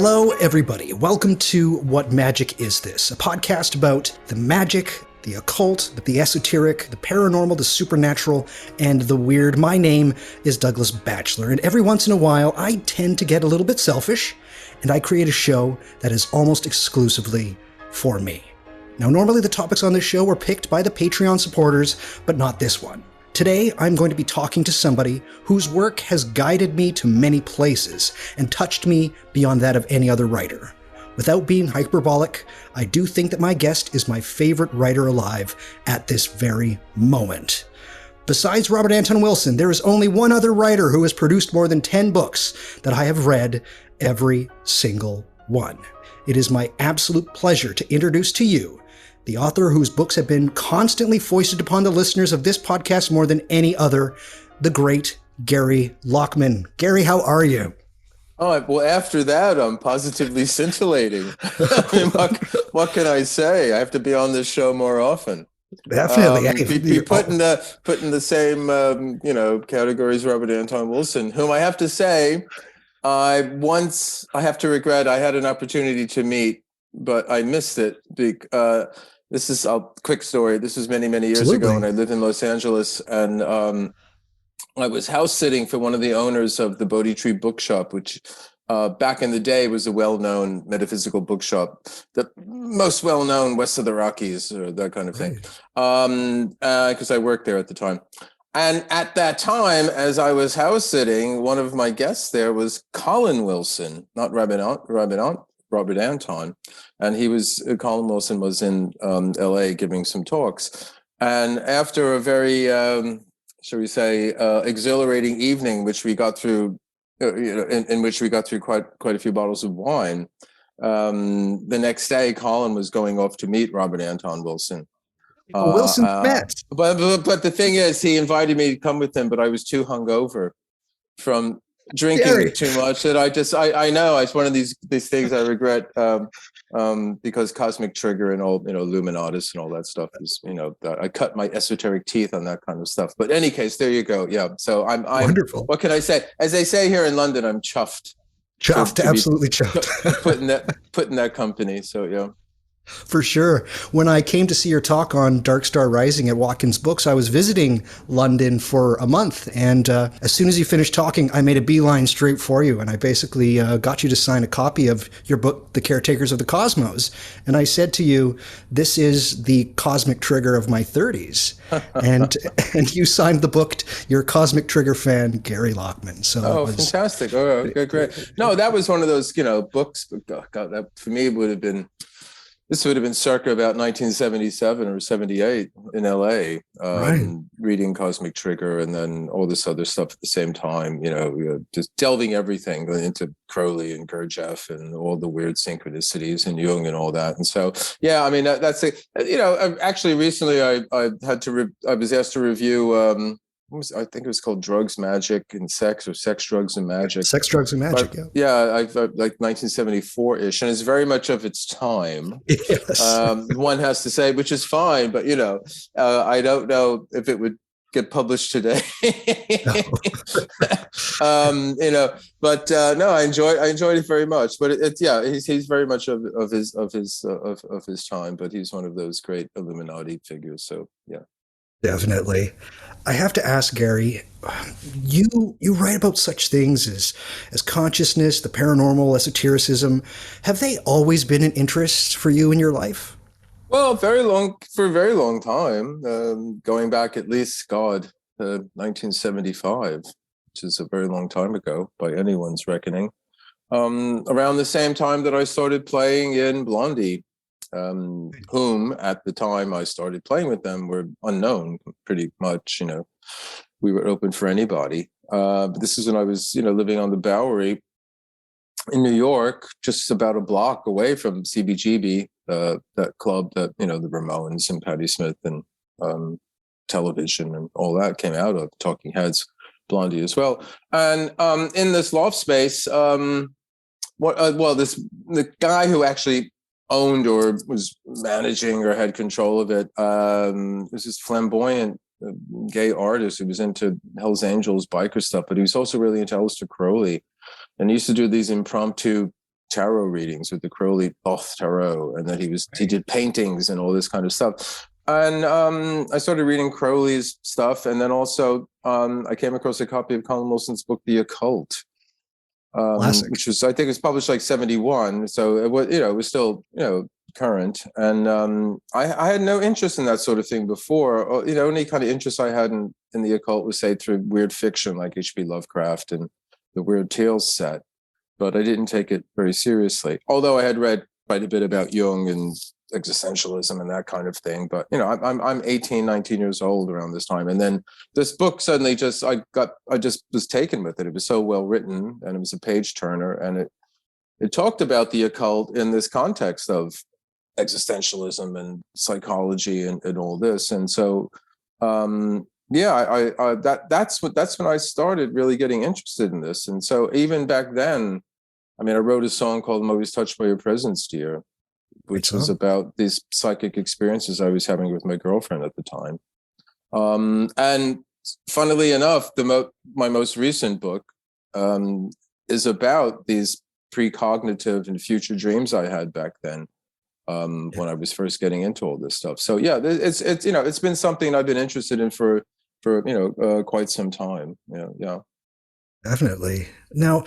Hello, everybody. Welcome to What Magic Is This? A podcast about the magic, the occult, the esoteric, the paranormal, the supernatural, and the weird. My name is Douglas Batchelor, and every once in a while, I tend to get a little bit selfish, and I create a show that is almost exclusively for me. Now, normally the topics on this show were picked by the Patreon supporters, but not this one. Today, I'm going to be talking to somebody whose work has guided me to many places and touched me beyond that of any other writer. Without being hyperbolic, I do think that my guest is my favorite writer alive at this very moment. Besides Robert Anton Wilson, there is only one other writer who has produced more than 10 books that I have read every single one. It is my absolute pleasure to introduce to you the author whose books have been constantly foisted upon the listeners of this podcast more than any other, the great Gary Lachman. Gary, how are you? Oh, well, after that, I'm positively scintillating. I mean, what can I say? I have to be on this show more often. Definitely. Be put in the same, categories Robert Anton Wilson, whom I have to say, I have to regret I had an opportunity to meet, but I missed it. This is a quick story. This was many, many years ago when I lived in Los Angeles, and I was house sitting for one of the owners of the Bodhi Tree Bookshop, which back in the day was a well-known metaphysical bookshop, the most well-known west of the Rockies, or that kind of thing, because I worked there at the time. And at that time, as I was house sitting, one of my guests there was Colin Wilson, not Robert Anton, and Colin Wilson was in LA giving some talks. And after a very, shall we say, exhilarating evening, which we got through, in which we got through quite a few bottles of wine, the next day, Colin was going off to meet Robert Anton Wilson. Wilson met. But the thing is, he invited me to come with him, but I was too hungover from drinking too much that I know it's one of these things I regret, because Cosmic Trigger and all, Illuminatus and all that stuff is, I cut my esoteric teeth on that kind of stuff. But in any case, there you go. Yeah. So I'm wonderful. What can I say? As they say here in London, I'm chuffed. Absolutely chuffed. put in that company. So yeah. For sure. When I came to see your talk on Dark Star Rising at Watkins Books, I was visiting London for a month. And as soon as you finished talking, I made a beeline straight for you. And I basically got you to sign a copy of your book, The Caretakers of the Cosmos. And I said to you, this is the cosmic trigger of my 30s. and you signed the book. You're a Cosmic Trigger fan, Gary Lachman. So fantastic. Oh, okay, great. No, that was one of those, books. God, that for me would have been. This would have been circa about 1977 or 78 in LA, reading Cosmic Trigger and then all this other stuff at the same time, just delving everything into Crowley and Gurdjieff and all the weird synchronicities and Jung and all that. And so, yeah, I mean, that's it. Actually, recently I was asked to review, I think it was called Drugs, Magic, and Sex, or Sex, Drugs, and Magic. Sex, Drugs, and Magic, but, yeah. I've like 1974-ish, and it's very much of its time. Yes. One has to say, which is fine, but I don't know if it would get published today. But no, I enjoyed it very much. But he's very much of his time. But he's one of those great Illuminati figures. So yeah. Definitely. I have to ask, Gary, you write about such things as consciousness, the paranormal, esotericism. Have they always been an interest for you in your life? Well, for a very long time, going back at least, 1975, which is a very long time ago by anyone's reckoning. Around the same time that I started playing in Blondie. Whom at the time I started playing with them were unknown, pretty much. We were open for anybody. But this is when I was, living on the Bowery in New York, just about a block away from CBGB, that club that the Ramones and Patti Smith and Television and all that came out of. Talking Heads, Blondie as well. And in this loft space, the guy who actually owned or was managing or had control of it was this flamboyant gay artist who was into Hells Angels biker stuff, but he was also really into Aleister Crowley, and he used to do these impromptu tarot readings with the Crowley Thoth Tarot, and that he did paintings and all this kind of stuff. And I started reading Crowley's stuff, and then also I came across a copy of Colin Wilson's book, The Occult, which was, I think, it was published like 71. So it was, it was still, current. And I had no interest in that sort of thing before. Only kind of interest I had in the occult was, say, through weird fiction like H.P. Lovecraft and the Weird Tales set. But I didn't take it very seriously, although I had read quite a bit about Jung and existentialism and that kind of thing. But I'm 18, 19 years old around this time, and then this book suddenly I just was taken with it. It was so well written, and it was a page turner, and it talked about the occult in this context of existentialism and psychology and all this. And so that's when I started really getting interested in this. And so even back then, I wrote a song called "I'm Always Touched by Your Presence, Dear," which was about these psychic experiences I was having with my girlfriend at the time. And funnily enough, my most recent book is about these precognitive and future dreams I had back then, when I was first getting into all this stuff. So yeah, it's been something I've been interested in for quite some time. Yeah. Definitely. Now,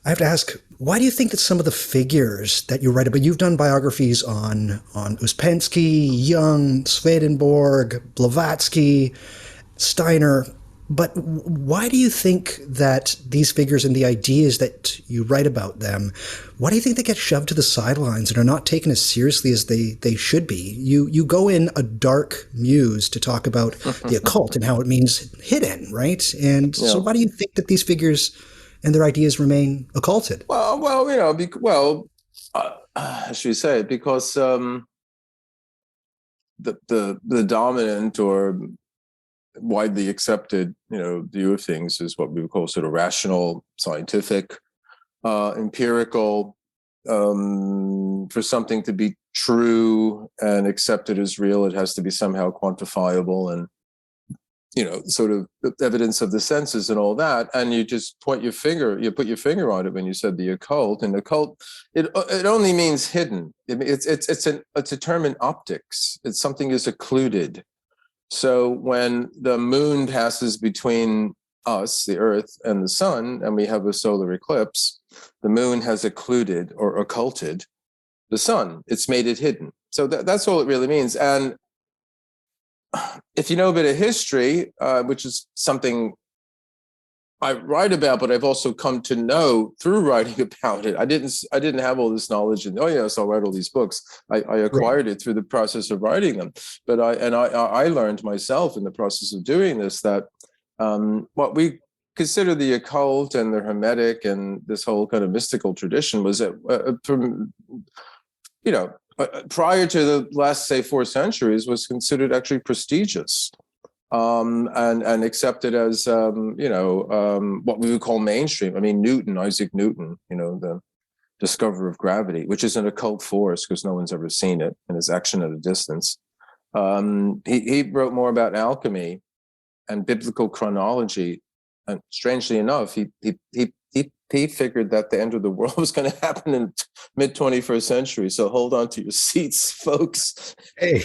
I have to ask, why do you think that some of the figures that you write about, you've done biographies on Ouspensky, Jung, Swedenborg, Blavatsky, Steiner, but why do you think that these figures and the ideas that you write about them, why do you think they get shoved to the sidelines and are not taken as seriously as they should be? You go in a dark muse to talk about the occult and how it means hidden, right? And so why do you think that these figures and their ideas remain occulted? Well, should we say it? Because the dominant or widely accepted, view of things is what we would call sort of rational, scientific, empirical. For something to be true and accepted as real, it has to be somehow quantifiable and, sort of evidence of the senses and all that. And you just put your finger on it when you said the occult. And occult, it only means hidden. It's a term in optics. It's something is occluded. So when the moon passes between us, the Earth, and the sun, and we have a solar eclipse, the moon has occluded or occulted the sun. It's made it hidden. So that's all it really means. And if you know a bit of history, which is something I write about, but I've also come to know through writing about it. I didn't have all this knowledge, and so I'll write all these books. I acquired it through the process of writing them. But I learned myself in the process of doing this that what we consider the occult and the Hermetic and this whole kind of mystical tradition was prior to the last, say, 4 centuries, was considered actually prestigious. And accepted as, what we would call mainstream. Isaac Newton, the discoverer of gravity, which is an occult force because no one's ever seen it and is action at a distance. He wrote more about alchemy and biblical chronology. And strangely enough, he figured that the end of the world was going to happen in mid-21st century. So hold on to your seats, folks. Hey,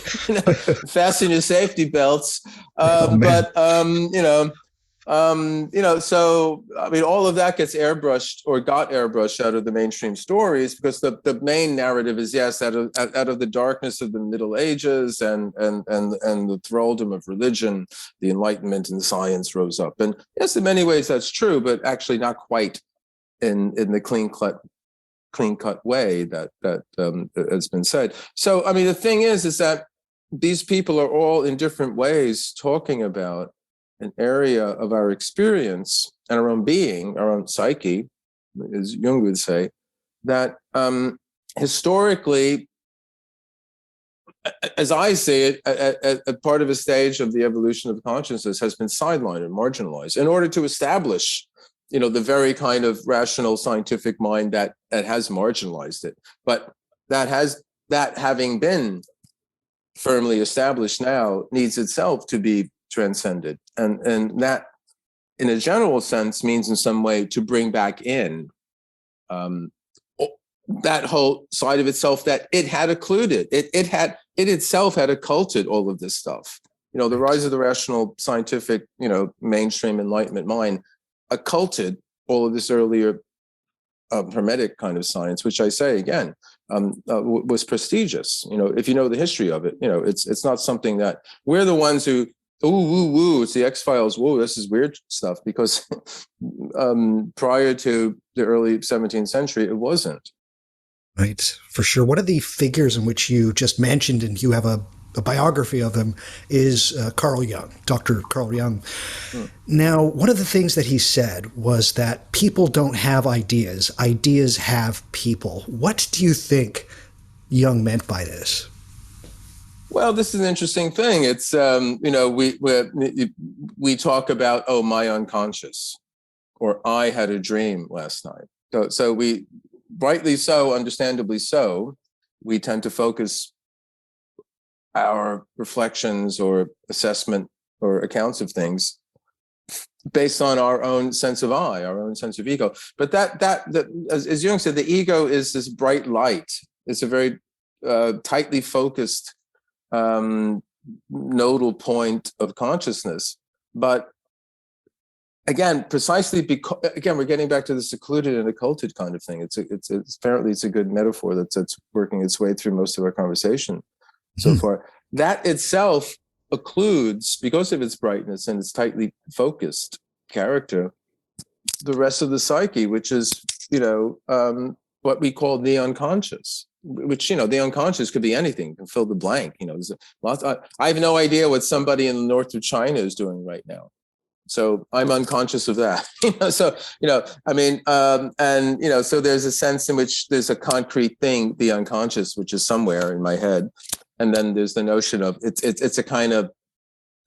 fasten your safety belts. So all of that gets airbrushed or got airbrushed out of the mainstream stories because the main narrative is out of the darkness of the Middle Ages and the thraldom of religion, the Enlightenment and science rose up. And yes, in many ways that's true, but actually not quite in the clean cut way that has been said. So the thing is that these people are all in different ways talking about an area of our experience and our own being, our own psyche, as Jung would say, that historically, as I see it, a part of a stage of the evolution of consciousness has been sidelined and marginalized in order to establish the very kind of rational scientific mind that has marginalized it. But that having been firmly established now needs itself to be transcended. And that, in a general sense, means in some way to bring back in that whole side of itself that it had occluded. It itself had occulted all of this stuff. The rise of the rational, scientific, mainstream Enlightenment mind occulted all of this earlier Hermetic kind of science, which I say again was prestigious. If you know the history of it, it's not something that we're the ones who it's the X-Files. Whoa, this is weird stuff, because prior to the early 17th century, it wasn't. Right, for sure. One of the figures in which you just mentioned, and you have a biography of him, is Carl Jung, Dr. Carl Jung. Now, one of the things that he said was that people don't have ideas. Ideas have people. What do you think Jung meant by this? Well, this is an interesting thing. It's, we talk about, my unconscious, or I had a dream last night. So we, rightly so, understandably so, we tend to focus our reflections or assessment or accounts of things based on our own sense of I, our own sense of ego. But that as Jung said, the ego is this bright light. It's a very tightly focused nodal point of consciousness. But again, precisely because, again, we're getting back to the secluded and occulted kind of thing. It's apparently it's a good metaphor that's working its way through most of our conversation so far. That itself occludes, because of its brightness and its tightly focused character, the rest of the psyche, which is, what we call the unconscious, which, the unconscious could be anything. You can fill the blank. There's I have no idea what somebody in the north of China is doing right now. So I'm unconscious of that. So there's a sense in which there's a concrete thing, the unconscious, which is somewhere in my head. And then there's the notion of it's a kind of,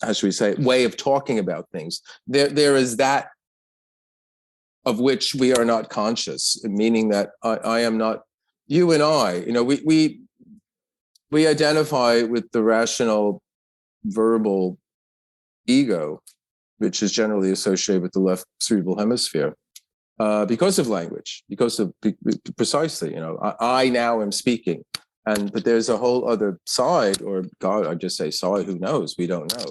how should we say, way of talking about things. There is that of which we are not conscious, meaning that I am not, you and I, we identify with the rational verbal ego, which is generally associated with the left cerebral hemisphere, because of language, precisely, I now am speaking. But there's a whole other side, or God, I just say side, who knows? We don't know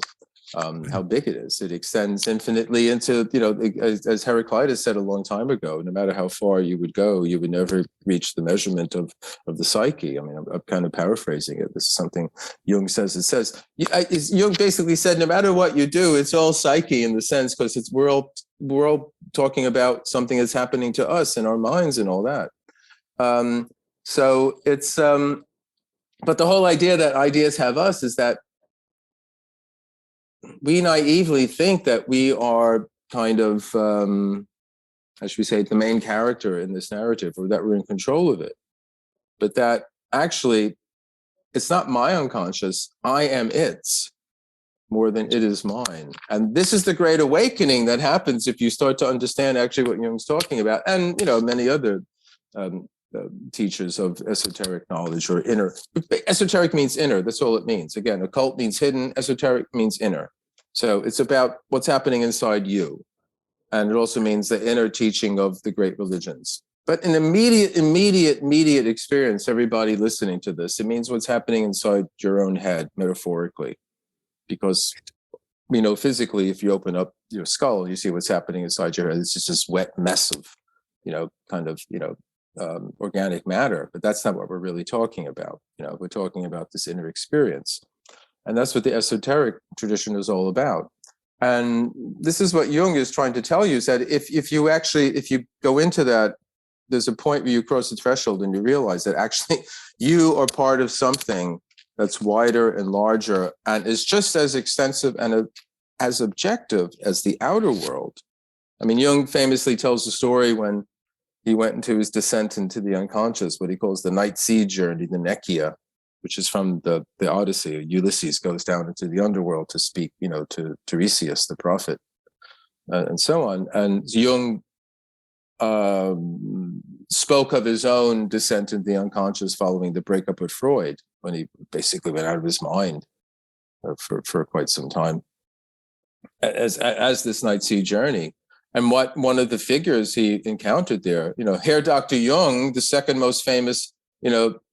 how big it is. It extends infinitely into, as Heraclitus said a long time ago, no matter how far you would go, you would never reach the measurement of the psyche. I mean, I'm kind of paraphrasing it. This is something Jung says. It says, Jung basically said, no matter what you do, it's all psyche in the sense, because we're all talking about something that's happening to us in our minds and all that. So it's, but the whole idea that ideas have us is that we naively think that we are kind of, how should we say, the main character in this narrative, or that we're in control of it. But that actually, it's not my unconscious, I am its, more than it is mine. And this is the great awakening that happens if you start to understand actually what Jung's talking about, and many other teachers of esoteric knowledge, or inner. Esoteric means inner, that's all it means. Again, occult means hidden, esoteric means inner. So it's about what's happening inside you. And it also means the inner teaching of the great religions. But an immediate experience, everybody listening to this, it means what's happening inside your own head, metaphorically. Because, physically, if you open up your skull, you see what's happening inside your head. It's just this wet mess of, organic matter. But that's not what we're really talking about. We're talking about this inner experience. And that's what the esoteric tradition is all about. And this is what Jung is trying to tell you, is that if you go into that, there's a point where you cross the threshold and you realize that actually you are part of something that's wider and larger and is just as extensive and as objective as the outer world. I mean, Jung famously tells the story when he went into his descent into the unconscious, what he calls the night sea journey, the Nekia, which is from the Odyssey. Ulysses goes down into the underworld to speak, to Tiresias, the prophet, and so on. And Jung spoke of his own descent into the unconscious following the breakup with Freud, when he basically went out of his mind for quite some time, as this night sea journey. And what one of the figures he encountered there, Herr Dr. Jung, the second most famous,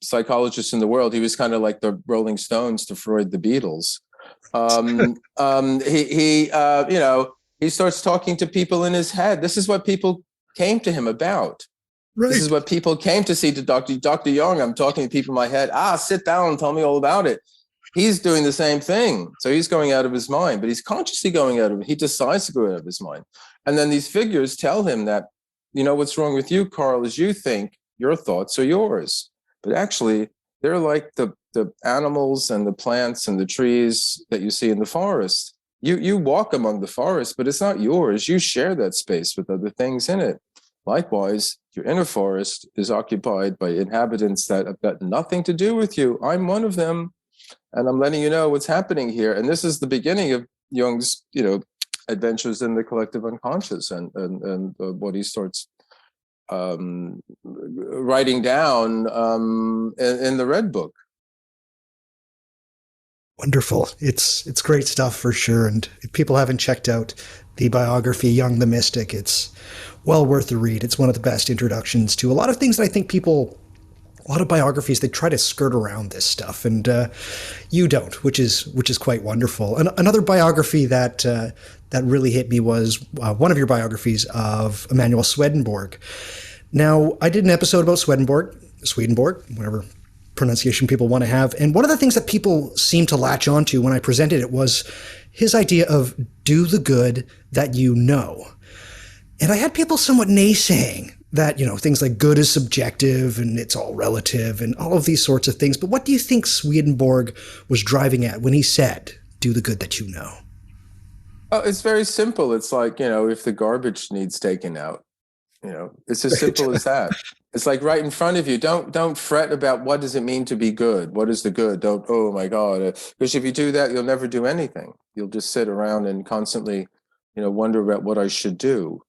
psychologist in the world, he was kind of like the Rolling Stones to Freud, the Beatles. He starts talking to people in his head. This is what people came to him about. Right. This is what people came to see to Dr. Jung. I'm talking to people in my head. Sit down and tell me all about it. He's doing the same thing. So he's going out of his mind, but he's consciously going out of it. He decides to go out of his mind. And then these figures tell him that, what's wrong with you, Carl, is you think your thoughts are yours. But actually, they're like the animals and the plants and the trees that you see in the forest. You walk among the forest, but it's not yours. You share that space with other things in it. Likewise, your inner forest is occupied by inhabitants that have got nothing to do with you. I'm one of them, and I'm letting you know what's happening here. And this is the beginning of Jung's, adventures in the collective unconscious, and what he starts writing down in the Red Book. Wonderful. It's great stuff for sure. And if people haven't checked out the biography, Jung the Mystic, it's well worth the read. It's one of the best introductions to a lot of things that I think a lot of biographies, they try to skirt around this stuff, and you don't, which is quite wonderful. Another biography that really hit me was one of your biographies of Emanuel Swedenborg. Now, I did an episode about Swedenborg, whatever pronunciation people want to have, and one of the things that people seem to latch onto when I presented it was his idea of do the good that you know. And I had people somewhat naysaying that, things like good is subjective and it's all relative and all of these sorts of things. But what do you think Swedenborg was driving at when he said, do the good that you know? Oh, it's very simple. It's like, if the garbage needs taken out, it's as simple as that. It's like right in front of you. Don't fret about what does it mean to be good? What is the good? Don't, oh my God. Because if you do that, you'll never do anything. You'll just sit around and constantly, wonder about what I should do.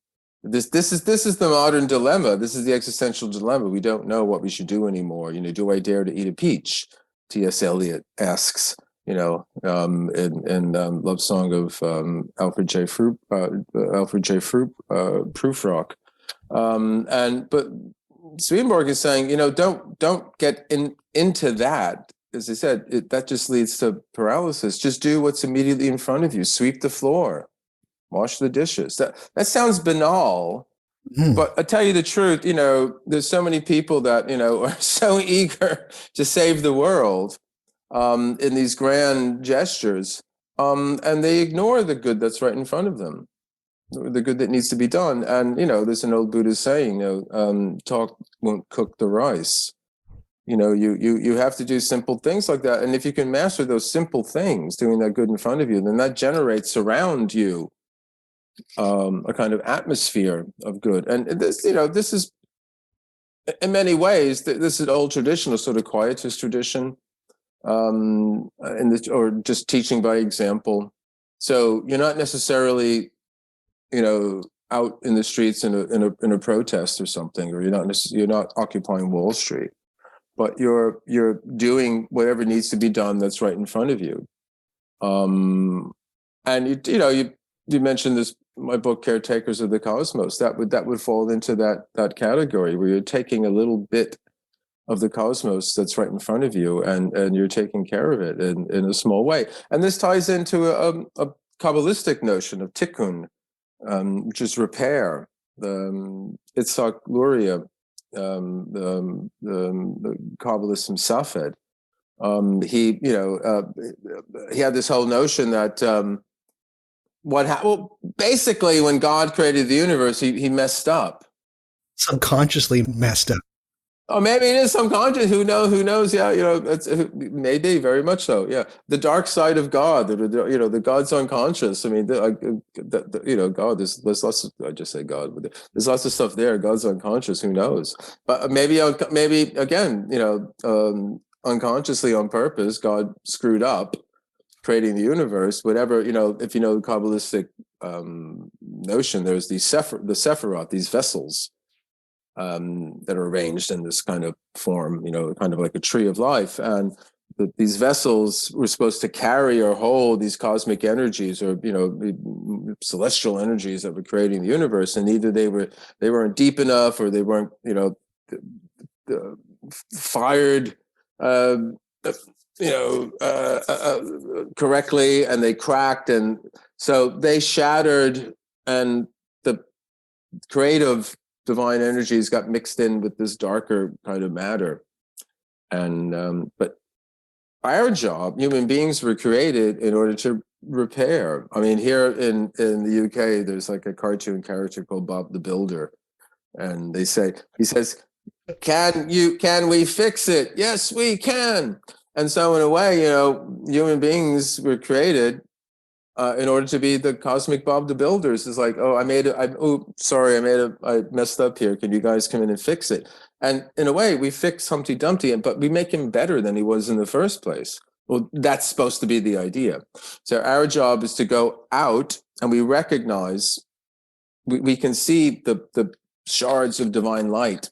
This is the modern dilemma. This is the existential dilemma. We don't know what we should do anymore. Do I dare to eat a peach? T.S. Eliot asks, in Love Song of Alfred J. Prufrock. But Swedenborg is saying, don't get into that. As I said, that just leads to paralysis. Just do what's immediately in front of you. Sweep the floor. Wash the dishes. That sounds banal, but I tell you the truth, there's so many people that, are so eager to save the world in these grand gestures, and they ignore the good that's right in front of them, the good that needs to be done. And, there's an old Buddhist saying, talk won't cook the rice. You have to do simple things like that. And if you can master those simple things, doing that good in front of you, then that generates around you a kind of atmosphere of good. And this, this is in many ways, this is an old tradition, a sort of quietist tradition, or just teaching by example. So you're not necessarily, out in the streets in a protest or something, or you're not occupying Wall Street, but you're doing whatever needs to be done that's right in front of you. And you mentioned this, my book, Caretakers of the Cosmos, that would fall into that category where you're taking a little bit of the cosmos that's right in front of you, and you're taking care of it in a small way. And this ties into a Kabbalistic notion of tikkun, which is repair. Itzhak Luria, the Kabbalist himself had. He had this whole notion that basically when God created the universe, he messed up. Subconsciously messed up. Oh, maybe it is subconscious. Who knows? Yeah, it's maybe very much so. Yeah, the dark side of God. The God's unconscious. I mean, God. There's lots of. I just say God, but there's lots of stuff there. God's unconscious. Who knows? But maybe again, unconsciously on purpose, God screwed up creating the universe. Whatever, if you know the Kabbalistic notion, there's the Sephiroth, these vessels. That are arranged in this kind of form, kind of like a tree of life. And these vessels were supposed to carry or hold these cosmic energies, or celestial energies that were creating the universe, and either they weren't deep enough, or they weren't fired correctly, and they cracked, and so they shattered, and the creative divine energies got mixed in with this darker kind of matter. And but our job, human beings were created in order to repair. I mean, here in the UK, there's like a cartoon character called Bob the Builder, and he says, can we fix it? Yes, we can. And so in a way, human beings were created in order to be the cosmic Bob the Builders. It's like, I messed up here. Can you guys come in and fix it? And in a way, we fix Humpty Dumpty, but we make him better than he was in the first place. Well, that's supposed to be the idea. So our job is to go out, and we recognize, we can see the shards of divine light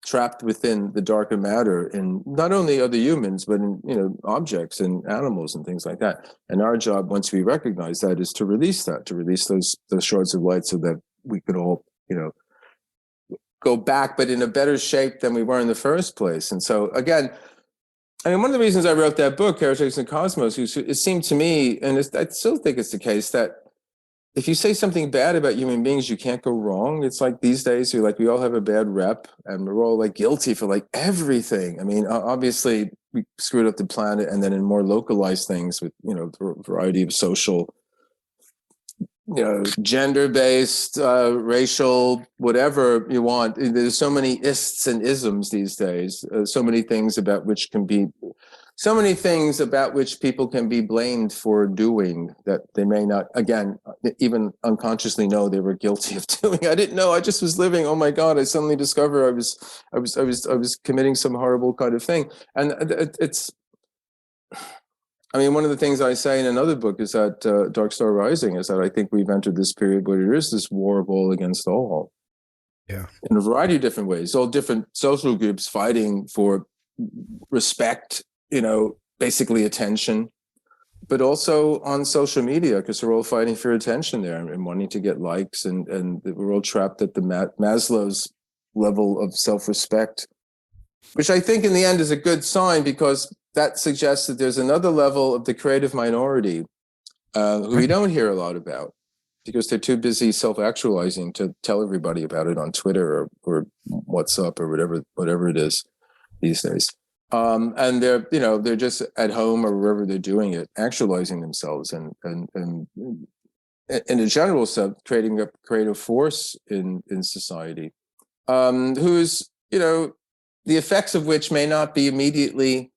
trapped within the darker matter in not only other humans, but in objects and animals and things like that. And our job, once we recognize that, is to release those shards of light, so that we could all go back, but in a better shape than we were in the first place. And so again, I mean, one of the reasons I wrote that book, Heretics in the Cosmos, it seemed to me, and I still think it's the case, that if you say something bad about human beings, you can't go wrong. It's like these days, we all have a bad rep, and we're all like guilty for like everything. I mean, obviously we screwed up the planet, and then in more localized things with, a variety of social, gender-based, racial, whatever you want. There's so many ists and isms these days, so many things about which people can be blamed for doing that they may not, again, even unconsciously know they were guilty of doing. I didn't know. I just was living. Oh my God! I suddenly discover I was committing some horrible kind of thing. And it's, I mean, one of the things I say in another book is that Dark Star Rising is that I think we've entered this period where there is this war of all against all. Yeah. In a variety of different ways, all different social groups fighting for respect, basically attention, but also on social media, because they're all fighting for attention there and wanting to get likes, and we're all trapped at the Maslow's level of self-respect, which I think in the end is a good sign, because that suggests that there's another level of the creative minority who we don't hear a lot about, because they're too busy self-actualizing to tell everybody about it on Twitter or WhatsApp or whatever it is these days. And they're just at home or wherever they're doing it, actualizing themselves and in a general sense, creating a creative force in society, who's, the effects of which may not be immediately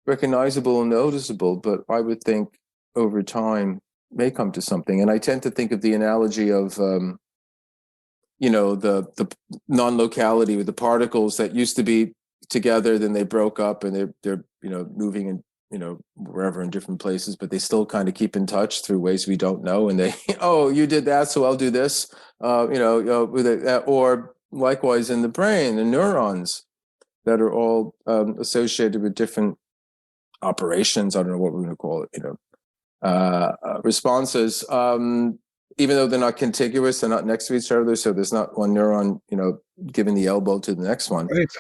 recognizable and noticeable, but I would think over time may come to something. And I tend to think of the analogy of, the non-locality with the particles that used to be together, then they broke up, and they're moving in, wherever in different places, but they still kind of keep in touch through ways we don't know. And they, oh, you did that, so I'll do this, or likewise in the brain, the neurons that are all associated with different operations. I don't know what we're going to call it, responses, even though they're not contiguous, they're not next to each other. So there's not one neuron, giving the elbow to the next one. Right.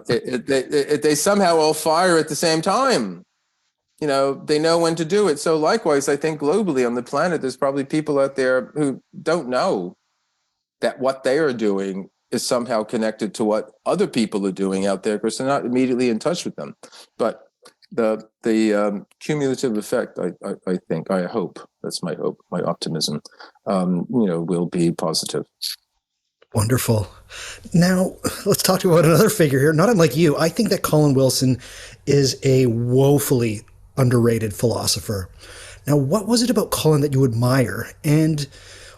They somehow all fire at the same time. They know when to do it. So likewise, I think globally on the planet, there's probably people out there who don't know that what they are doing is somehow connected to what other people are doing out there, because they're not immediately in touch with them. But the cumulative effect, I hope, that's my hope, my optimism, will be positive. Wonderful. Now, let's talk about another figure here. Not unlike you, I think that Colin Wilson is a woefully underrated philosopher. Now, what was it about Colin that you admire? And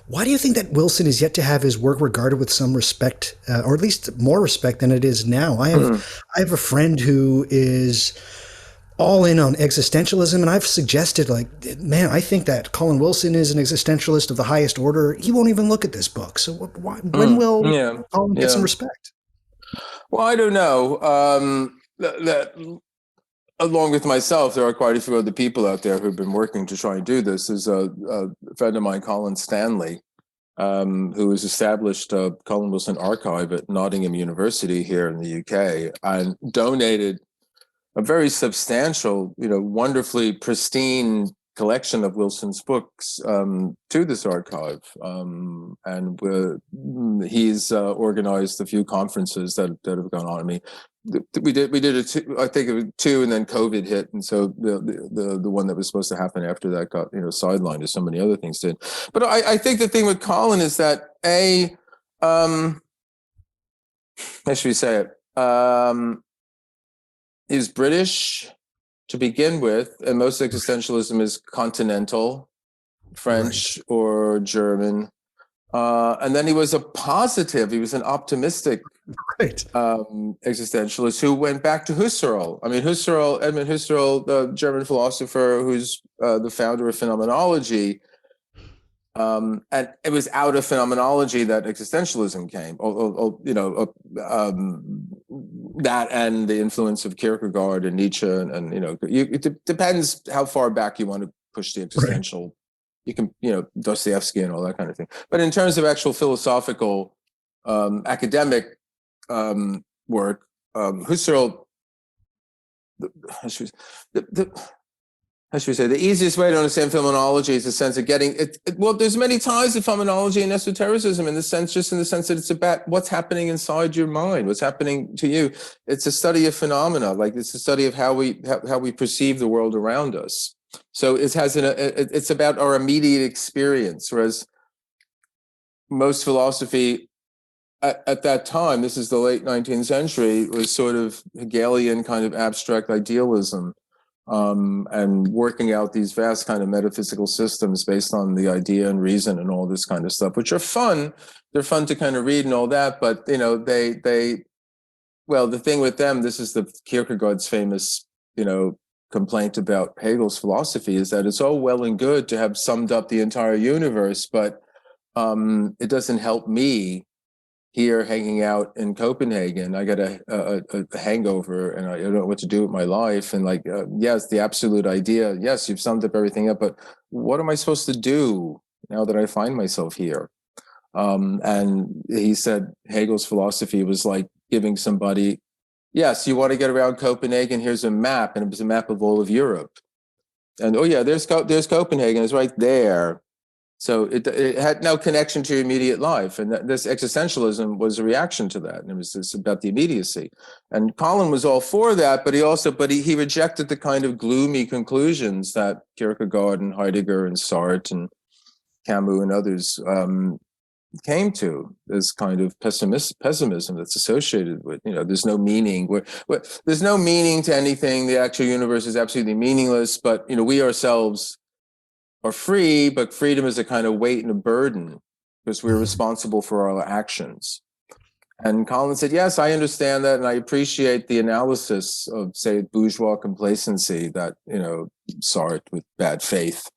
why do you think that Wilson is yet to have his work regarded with some respect, or at least more respect than it is now? I have a friend who is all in on existentialism, and I've suggested, man, I think that Colin Wilson is an existentialist of the highest order. He won't even look at this book. So when will Colin get some respect? Well, I don't know. along with myself, there are quite a few other people out there who've been working to try and do this. There's a friend of mine, Colin Stanley, who has established a Colin Wilson archive at Nottingham University here in the UK and donated a very substantial, wonderfully pristine collection of Wilson's books to this archive. And he's organized a few conferences that have gone on. I mean, we did I think it was two, and then COVID hit, and so the one that was supposed to happen after that got sidelined, as so many other things did. But I think the thing with Colin is that how should we say it? He's British to begin with, and most existentialism is continental, French or German. And then he was an optimistic existentialist who went back to Husserl. I mean, Edmund Husserl, the German philosopher who's the founder of phenomenology, and it was out of phenomenology that existentialism came. That and the influence of Kierkegaard and Nietzsche, and it depends how far back you want to push the existential. Right. You can, Dostoevsky and all that kind of thing. But in terms of actual philosophical, academic work, Husserl, how should we say, the easiest way to understand phenomenology is the sense of getting it. Well, there's many ties of phenomenology and esotericism in the sense that it's about what's happening inside your mind, what's happening to you. It's a study of phenomena, like it's a study of how we perceive the world around us. So it's about our immediate experience, whereas most philosophy at that time, this is the late 19th century, was sort of Hegelian kind of abstract idealism. And working out these vast kind of metaphysical systems based on the idea and reason and all this kind of stuff, which are fun. They're fun to kind of read and all that, but the thing with them, this is the Kierkegaard's famous, complaint about Hegel's philosophy, is that it's all well and good to have summed up the entire universe, but it doesn't help me here hanging out in Copenhagen. I got a hangover and I don't know what to do with my life. And yes, the absolute idea, yes, you've summed up everything up, but what am I supposed to do now that I find myself here? And he said Hegel's philosophy was like giving somebody, yes, you want to get around Copenhagen, here's a map, and it was a map of all of Europe. And there's Copenhagen, it's right there. So it had no connection to your immediate life. And this existentialism was a reaction to that. And it was just about the immediacy. And Colin was all for that, but he rejected the kind of gloomy conclusions that Kierkegaard and Heidegger and Sartre and Camus and others came to, this kind of pessimism that's associated with, there's no meaning. There's no meaning to anything. The actual universe is absolutely meaningless, but, we ourselves are free, but freedom is a kind of weight and a burden because we're responsible for our actions. And Colin said, yes, I understand that, and I appreciate the analysis of, say, bourgeois complacency that, Sartre with bad faith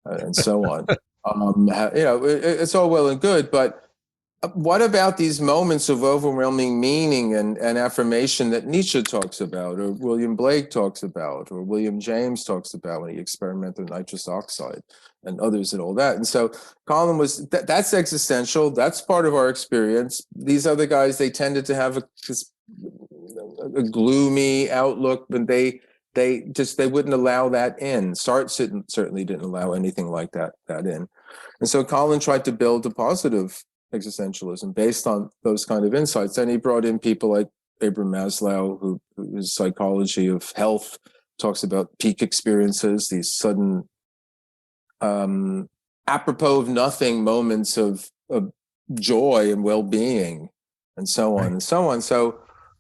and so on. It's all well and good, but what about these moments of overwhelming meaning and affirmation that Nietzsche talks about, or William Blake talks about, or William James talks about when he experimented with nitrous oxide and others and all that? And so Colin was, that's existential. That's part of our experience. These other guys, they tended to have a gloomy outlook, but they wouldn't allow that in. Sartre certainly didn't allow anything like that in. And so Colin tried to build a positive existentialism based on those kind of insights. And he brought in people like Abraham Maslow, whose psychology of health talks about peak experiences, these sudden, apropos of nothing moments of joy and well-being, and so on and so on. So,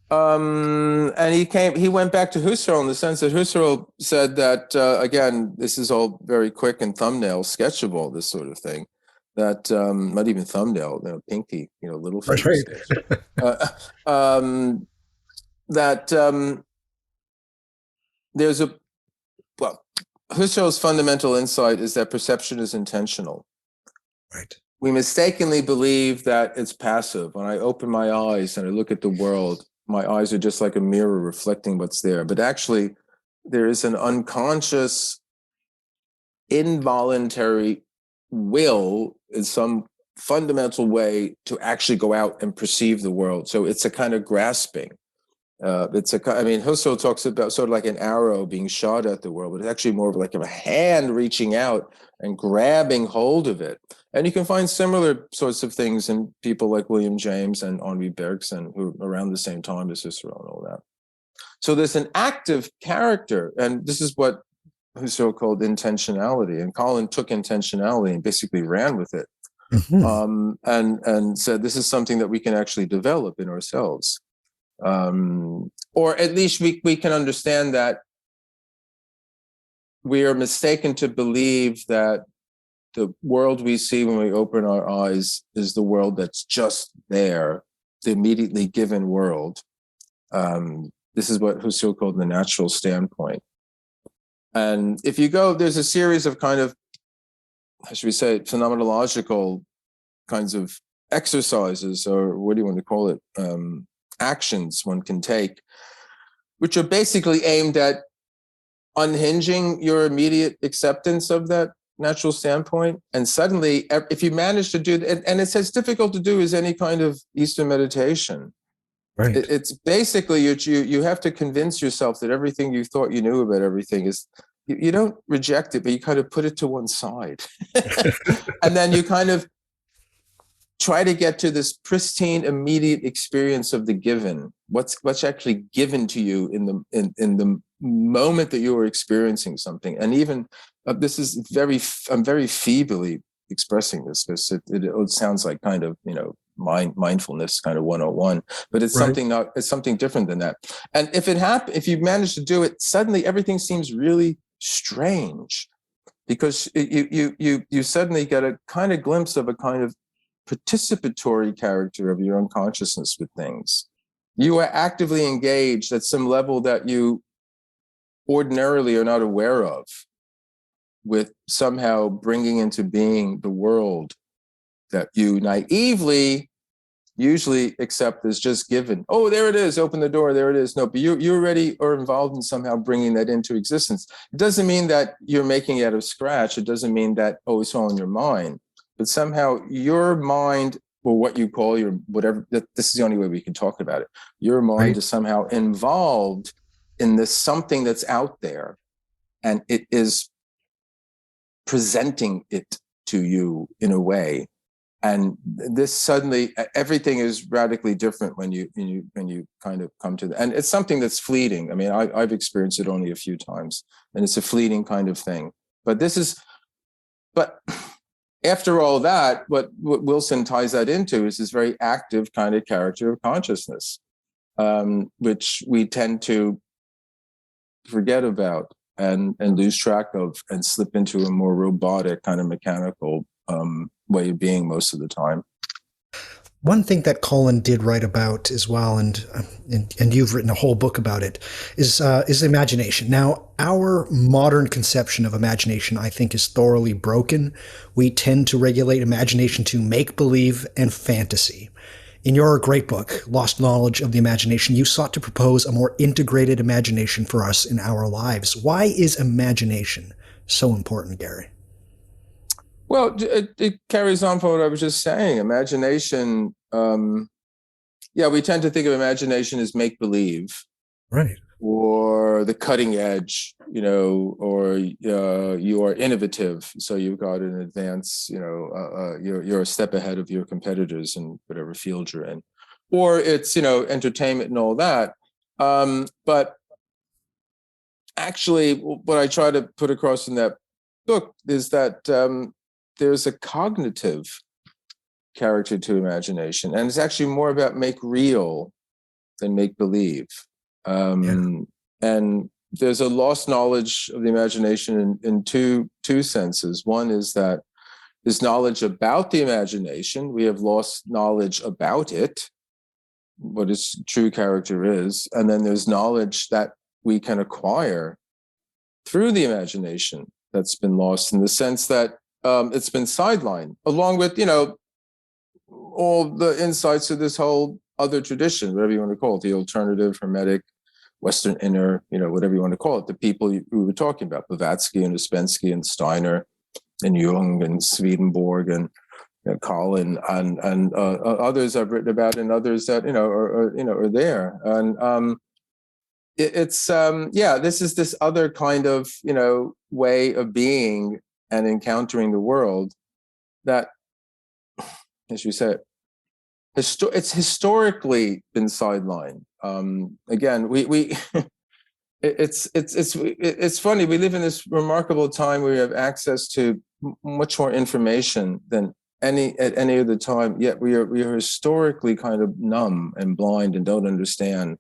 and he went back to Husserl in the sense that Husserl said that, again, this is all very quick and thumbnail sketch of all this sort of thing, that not even thumbnail, pinky, little fingers. Right. Husserl's fundamental insight is that perception is intentional. Right. We mistakenly believe that it's passive. When I open my eyes and I look at the world, my eyes are just like a mirror reflecting what's there. But actually, there is an unconscious, involuntary will in some fundamental way to actually go out and perceive the world. So it's a kind of grasping. Husserl talks about sort of like an arrow being shot at the world, but it's actually more of like a hand reaching out and grabbing hold of it. And you can find similar sorts of things in people like William James and Henri Bergson, who around the same time as Husserl and all that. So there's an active character, and this is what Husserl called intentionality. And Colin took intentionality and basically ran with it, and said this is something that we can actually develop in ourselves. Or at least we can understand that we are mistaken to believe that the world we see when we open our eyes is the world that's just there, the immediately given world. This is what Husserl called the natural standpoint. And if you go, there's a series of kind of, how should we say, phenomenological kinds of exercises, or what do you want to call it? Actions one can take, which are basically aimed at unhinging your immediate acceptance of that natural standpoint. And suddenly, if you manage to do that, and it's as difficult to do as any kind of Eastern meditation, right? It's basically you have to convince yourself that everything you thought you knew about everything is, you don't reject it, but you kind of put it to one side. And then you kind of try to get to this pristine, immediate experience of the given. What's actually given to you in the moment that you are experiencing something. And even this is I'm very feebly expressing this because it sounds like kind of mindfulness kind of 101, but it's right. it's something different than that. And if you manage to do it, suddenly everything seems really strange, because you suddenly get a kind of glimpse of a kind of participatory character of your unconsciousness with things. You are actively engaged at some level that you ordinarily are not aware of, with somehow bringing into being the world that you naively usually accept as just given. Oh, there it is. Open the door. There it is. No, but you already are involved in somehow bringing that into existence. It doesn't mean that you're making it out of scratch. It doesn't mean that, it's all in your mind. But somehow your mind, or what you call your whatever, this is the only way we can talk about it. Your mind is somehow involved in this something that's out there, and it is presenting it to you in a way. And this suddenly, everything is radically different when you kind of come to that. And it's something that's fleeting. I mean, I've experienced it only a few times, and it's a fleeting kind of thing. But after all that, what Wilson ties that into is this very active kind of character of consciousness, which we tend to forget about and lose track of, and slip into a more robotic kind of mechanical way of being most of the time. One thing that Colin did write about as well, and you've written a whole book about it, is imagination. Now, our modern conception of imagination, I think, is thoroughly broken. We tend to regulate imagination to make-believe and fantasy. In your great book, Lost Knowledge of the Imagination, you sought to propose a more integrated imagination for us in our lives. Why is imagination so important, Gary? Well, it carries on from what I was just saying. Imagination, we tend to think of imagination as make-believe. Right. Or the cutting edge, or you are innovative, so you've got an advance, you're a step ahead of your competitors in whatever field you're in. Or it's, entertainment and all that. But actually, what I try to put across in that book is that there's a cognitive character to imagination, and it's actually more about make real than make believe. And there's a lost knowledge of the imagination in two senses. One is that there's knowledge about the imagination. We have lost knowledge about it, what its true character is. And then there's knowledge that we can acquire through the imagination that's been lost, in the sense that it's been sidelined, along with, all the insights of this whole other tradition, whatever you want to call it, the alternative, hermetic, Western inner, whatever you want to call it, the people we were talking about, Blavatsky and Ouspensky and Steiner and Jung and Swedenborg and Colin and others I've written about, and others that are there. And this is this other kind of way of being and encountering the world that, as you said, it's historically been sidelined. Again, we it's funny. We live in this remarkable time where we have access to much more information than at any other time. Yet we are historically kind of numb and blind and don't understand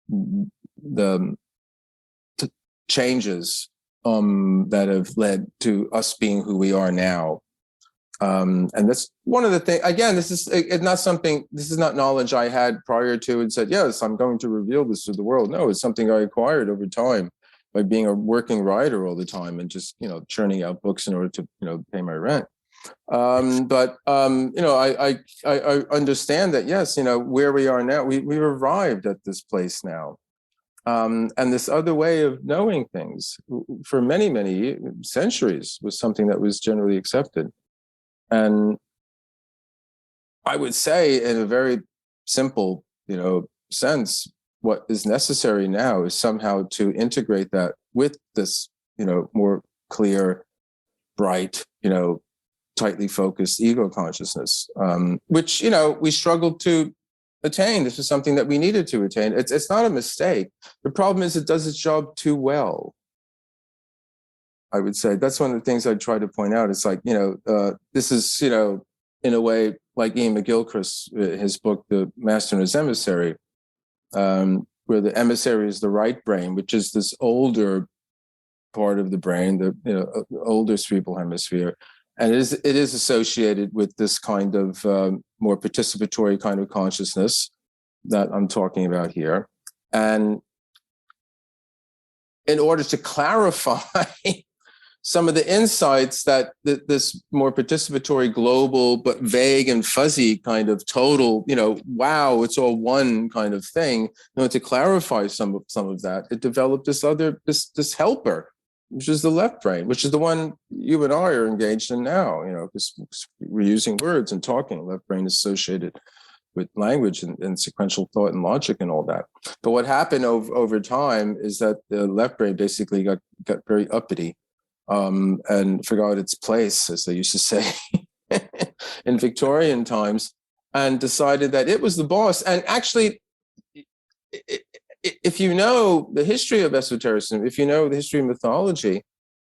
the changes that have led to us being who we are now. And that's one of the things. Again, this is not knowledge I had prior to and said, yes, I'm going to reveal this to the world. No, it's something I acquired over time by being a working writer all the time and just, churning out books in order to, pay my rent. But I understand that, yes, where we are now, we've arrived at this place now. And this other way of knowing things for many, many centuries was something that was generally accepted. And I would say, in a very simple, sense, what is necessary now is somehow to integrate that with this, more clear, bright, tightly focused ego consciousness, which, we struggled to attain. This was something that we needed to attain. It's not a mistake. The problem is it does its job too well. I would say that's one of the things I try to point out. It's like, this is, in a way, like Ian McGilchrist, his book, The Master and His Emissary, where the emissary is the right brain, which is this older part of the brain, the older cerebral hemisphere. And it is associated with this kind of more participatory kind of consciousness that I'm talking about here. And in order to clarify some of the insights that this more participatory, global, but vague and fuzzy kind of total, wow, it's all one kind of thing. To clarify some of that, it developed this helper, which is the left brain, which is the one you and I are engaged in now, because we're using words and talking. Left brain is associated with language and sequential thought and logic and all that. But what happened over time is that the left brain basically got very uppity. And forgot its place, as they used to say in Victorian times, and decided that it was the boss. And actually, if you know the history of esotericism, if you know the history of mythology,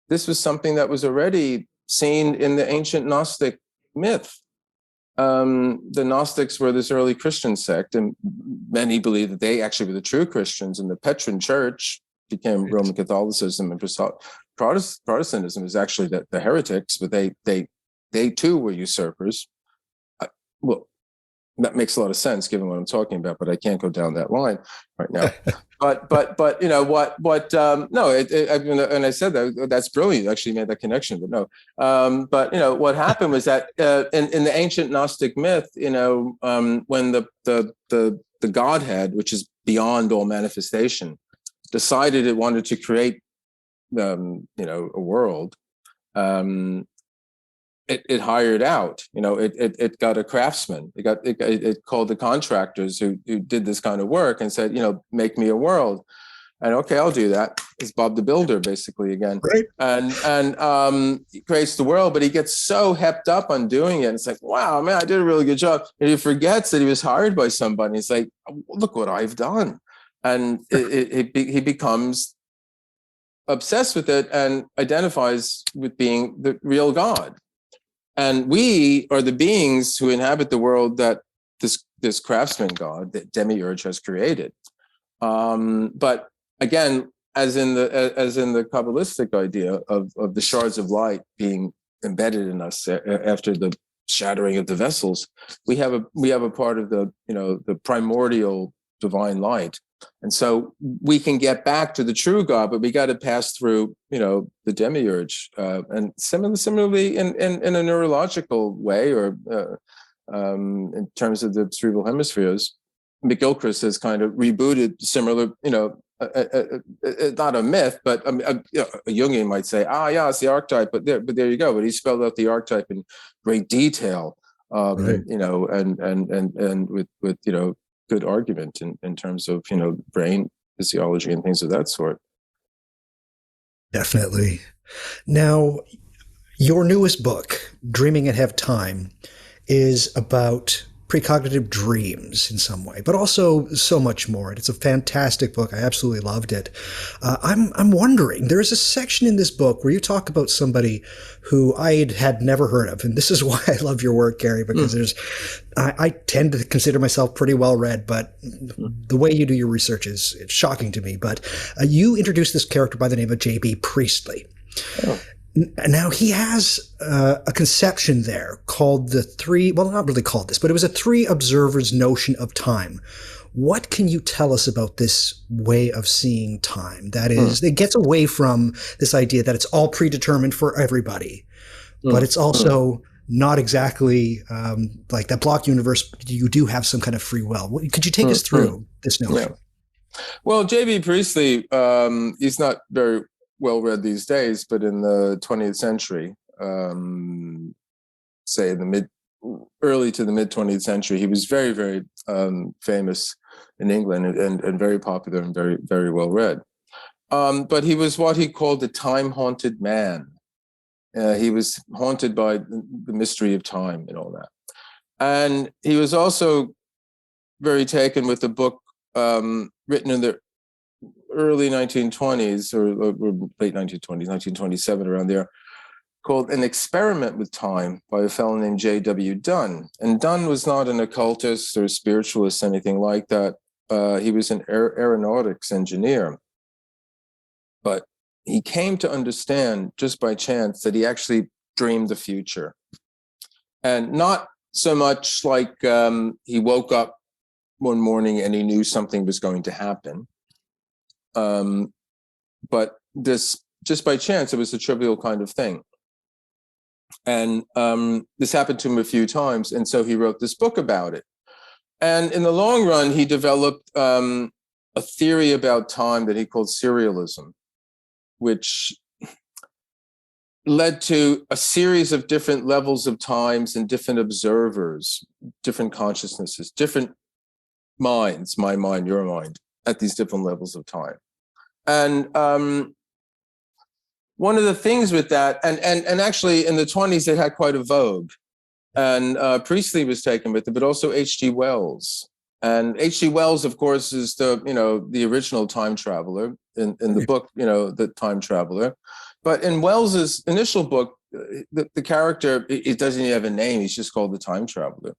this was something that was already seen in the ancient Gnostic myth. The Gnostics were this early Christian sect, and many believe that they actually were the true Christians, and the Petrine Church became Roman Catholicism, and Protestantism is actually the heretics, but they too were usurpers. Well, that makes a lot of sense given what I'm talking about, but I can't go down that line right now. but no, and I said that's brilliant. You actually made that connection, but no. But what happened was that in the ancient Gnostic myth, when the Godhead, which is beyond all manifestation, decided it wanted to create a world, it hired out, it got a craftsman, it called the contractors who did this kind of work and said, make me a world. And okay, I'll do that. It's Bob the Builder basically again. Right. And he creates the world, but he gets so hepped up on doing it. It's like, wow, man, I did a really good job. And he forgets that he was hired by somebody. It's like, look what I've done. And he becomes obsessed with it and identifies with being the real God. And we are the beings who inhabit the world that this craftsman God, that demiurge, has created. But again, as in the Kabbalistic idea of the shards of light being embedded in us after the shattering of the vessels, we have a part of the primordial divine light. And so we can get back to the true God, but we got to pass through, the demiurge. And similarly, in a neurological way, or in terms of the cerebral hemispheres, McGilchrist has kind of rebooted similar, not a myth, but a Jungian might say, yeah, it's the archetype. But there you go. But he spelled out the archetype in great detail, Right. and with good argument in terms of brain physiology and things of that sort. Definitely. Now, your newest book, Dreaming and Have Time, is about precognitive dreams in some way, but also so much more. It's a fantastic book. I absolutely loved it. I'm wondering, there is a section in this book where you talk about somebody who I had never heard of, and this is why I love your work, Gary, because I tend to consider myself pretty well read, but the way you do your research it's shocking to me. But you introduced this character by the name of J.B. Priestley. Oh. Now, he has a conception there called the three, well, not really called this, but it was a three observers notion of time. What can you tell us about this way of seeing time? That is, it gets away from this idea that it's all predetermined for everybody, but it's also not exactly like that block universe. You do have some kind of free will. Could you take us through this notion? Yeah. Well, J.B. Priestley, he's not very well read these days, but in the 20th century, say in the early to the mid 20th century, he was very, very famous in England and very popular and very, very well read. But he was what he called a time-haunted man. He was haunted by the mystery of time and all that. And he was also very taken with a book written in the early 1920s or late 1920s, 1927, around there, called An Experiment with Time by a fellow named J.W. Dunn. And Dunn was not an occultist or a spiritualist, anything like that. He was an aeronautics engineer. But he came to understand just by chance that he actually dreamed the future. And not so much like he woke up one morning and he knew something was going to happen. But this, just by chance, it was a trivial kind of thing. And this happened to him a few times. And so he wrote this book about it. And in the long run, he developed a theory about time that he called serialism, which led to a series of different levels of times and different observers, different consciousnesses, different minds, my mind, your mind, at these different levels of time. And one of the things with that, and actually in the 20s, it had quite a vogue. And Priestley was taken with it, but also H.G. Wells. And H.G. Wells, of course, is the original time traveler in the book, the time traveler. But in Wells's initial book, the character, it doesn't even have a name. He's just called the time traveler.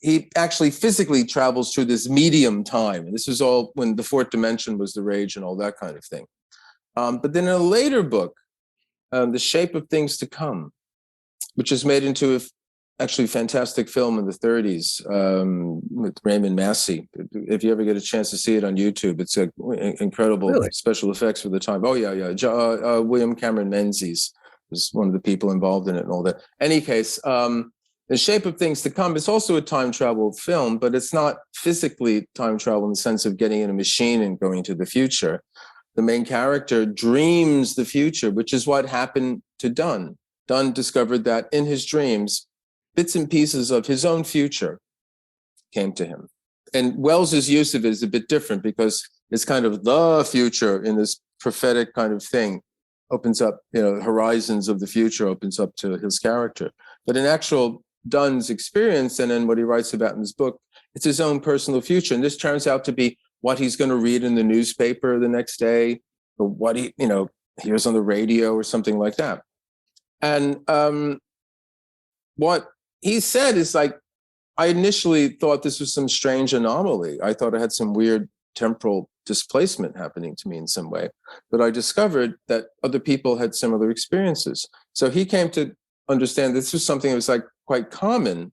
He actually physically travels through this medium time. And this is all when the fourth dimension was the rage and all that kind of thing. But then in a later book, The Shape of Things to Come, which is made into a actually fantastic film in the 30s with Raymond Massey. If you ever get a chance to see it on YouTube, it's incredible special effects for the time. Oh, yeah. William Cameron Menzies was one of the people involved in it and all that. Any case, The Shape of Things to Come is also a time travel film, but it's not physically time travel in the sense of getting in a machine and going to the future. The main character dreams the future, which is what happened to Dunn. Dunn discovered that in his dreams, bits and pieces of his own future came to him. And Wells's use of it is a bit different because it's kind of the future in this prophetic kind of thing, opens up, horizons of the future, opens up to his character. But in actual Dunn's experience, and in what he writes about in his book, it's his own personal future. And this turns out to be what he's going to read in the newspaper the next day, or what he, hears on the radio or something like that. And what he said is like, I initially thought this was some strange anomaly. I thought I had some weird temporal displacement happening to me in some way. But I discovered that other people had similar experiences. So he came to understand this was something that was like quite common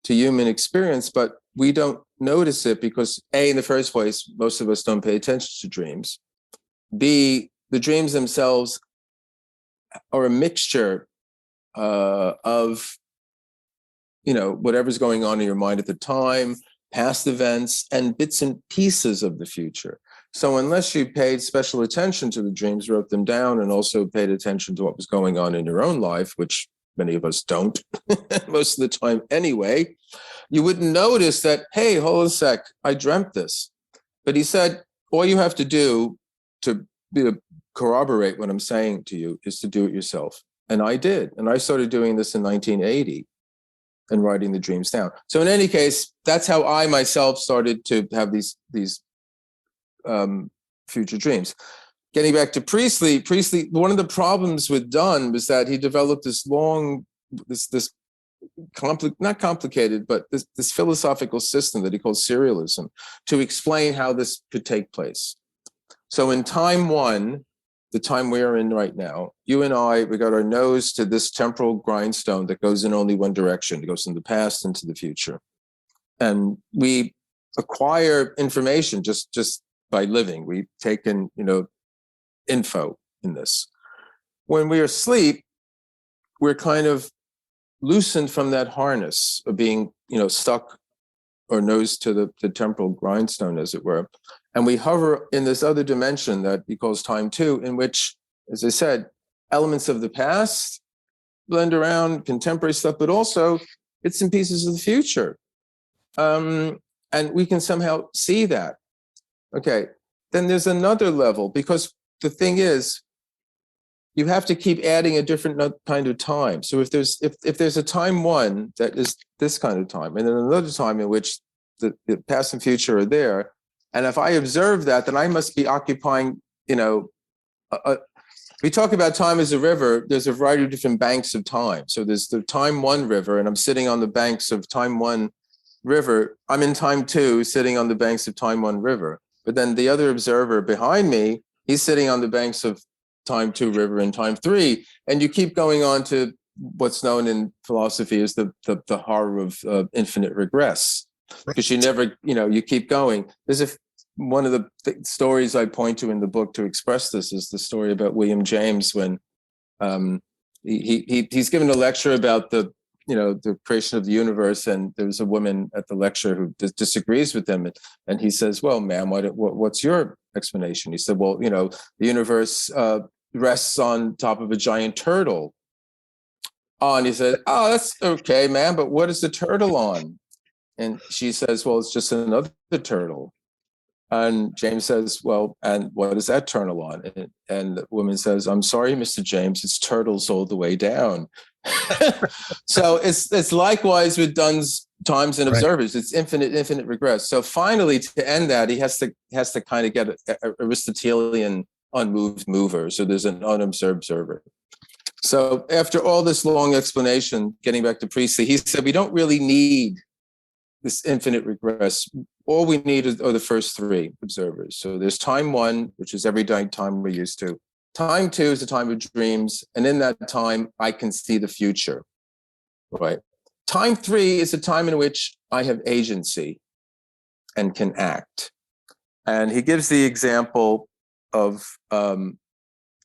to human experience, but we don't notice it because A, in the first place, most of us don't pay attention to dreams. B, the dreams themselves are a mixture of whatever's going on in your mind at the time, past events, and bits and pieces of the future. So unless you paid special attention to the dreams, wrote them down, and also paid attention to what was going on in your own life, which many of us don't most of the time anyway, you wouldn't notice that, hey, hold on a sec, I dreamt this. But he said, all you have to do to corroborate what I'm saying to you is to do it yourself. And I did. And I started doing this in 1980 and writing the dreams down. So in any case, that's how I myself started to have these future dreams. Getting back to Priestley, one of the problems with Dunn was that he developed this not complicated, but this philosophical system that he called serialism to explain how this could take place. So in time one, the time we are in right now, you and I, we got our nose to this temporal grindstone that goes in only one direction. It goes from the past into the future. And we acquire information just by living. We've taken, info in this. When we are asleep, we're kind of loosened from that harness of being, stuck or nose to the temporal grindstone, as it were. And we hover in this other dimension that he calls time two, in which, as I said, elements of the past blend around, contemporary stuff, but also bits and pieces of the future. And we can somehow see that. Okay, then there's another level, because the thing is, you have to keep adding a different kind of time. So if there's a time one that is this kind of time, and then another time in which the past and future are there, and if I observe that, then I must be occupying, we talk about time as a river. There's a variety of different banks of time. So there's the time one river, and I'm sitting on the banks of time one river. I'm in time two, sitting on the banks of time one river. But then the other observer behind me, he's sitting on the banks of time two river and time three. And you keep going on to what's known in philosophy as the horror of infinite regress, because you never, you keep going. One of the stories I point to in the book to express this is the story about William James, when he's given a lecture about the creation of the universe, and there's a woman at the lecture who disagrees with him, and he says, "Well, ma'am, what's your explanation?" He said, "Well, the universe rests on top of a giant turtle." Oh, and he said, "Oh, that's okay, ma'am, but what is the turtle on?" And she says, "Well, it's just another turtle." And James says, "Well, and what is that turtle on?" And the woman says, "I'm sorry, Mr. James, it's turtles all the way down." So it's likewise with Dunn's times and observers. It's infinite regress. So finally, to end that, he has to kind of get a Aristotelian unmoved mover. So there's an unobserved observer. So after all this long explanation, getting back to Priestley, he said we don't really need this infinite regress. All we need are the first three observers. So there's time one, which is every time we're used to. Time two is the time of dreams. And in that time, I can see the future, right? Time three is a time in which I have agency and can act. And he gives the example of a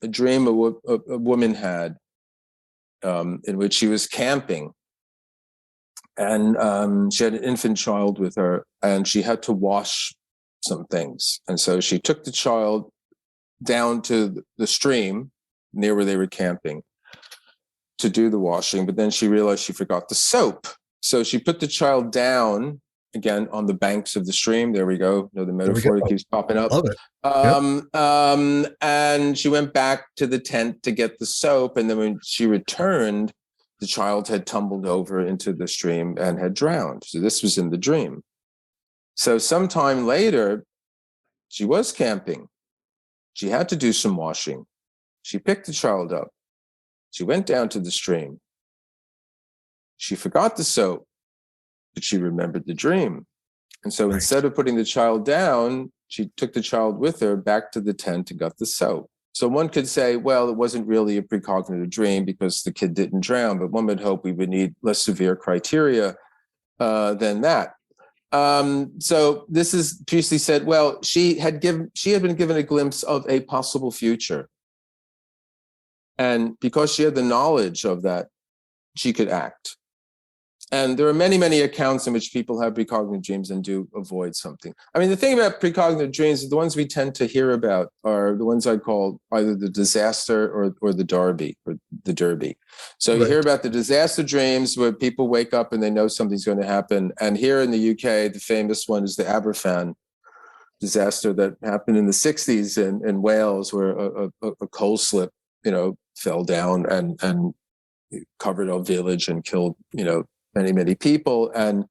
dream a woman had in which she was camping. And she had an infant child with her, and she had to wash some things. And so she took the child down to the stream near where they were camping to do the washing, but then she realized she forgot the soap. So she put the child down again on the banks of the stream. There we go. The metaphor keeps popping up. Love it. And she went back to the tent to get the soap. And then when she returned, the child had tumbled over into the stream and had drowned. So this was in the dream. So sometime later, she was camping. She had to do some washing. She picked the child up. She went down to the stream. She forgot the soap, but she remembered the dream. And so instead of putting the child down, she took the child with her back to the tent and got the soap. So one could say, well, it wasn't really a precognitive dream because the kid didn't drown, but one would hope we would need less severe criteria than that. So this is, Priestley said, well, she had been given a glimpse of a possible future. And because she had the knowledge of that, she could act. And there are many, many accounts in which people have precognitive dreams and do avoid something. I mean, the thing about precognitive dreams is the ones we tend to hear about are the ones I'd call either the disaster or the derby or the derby. So you hear about the disaster dreams where people wake up and they know something's going to happen. And here in the UK, the famous one is the Aberfan disaster that happened in the 60s in Wales, where a coal slip, fell down and covered a village and killed, many, many people. And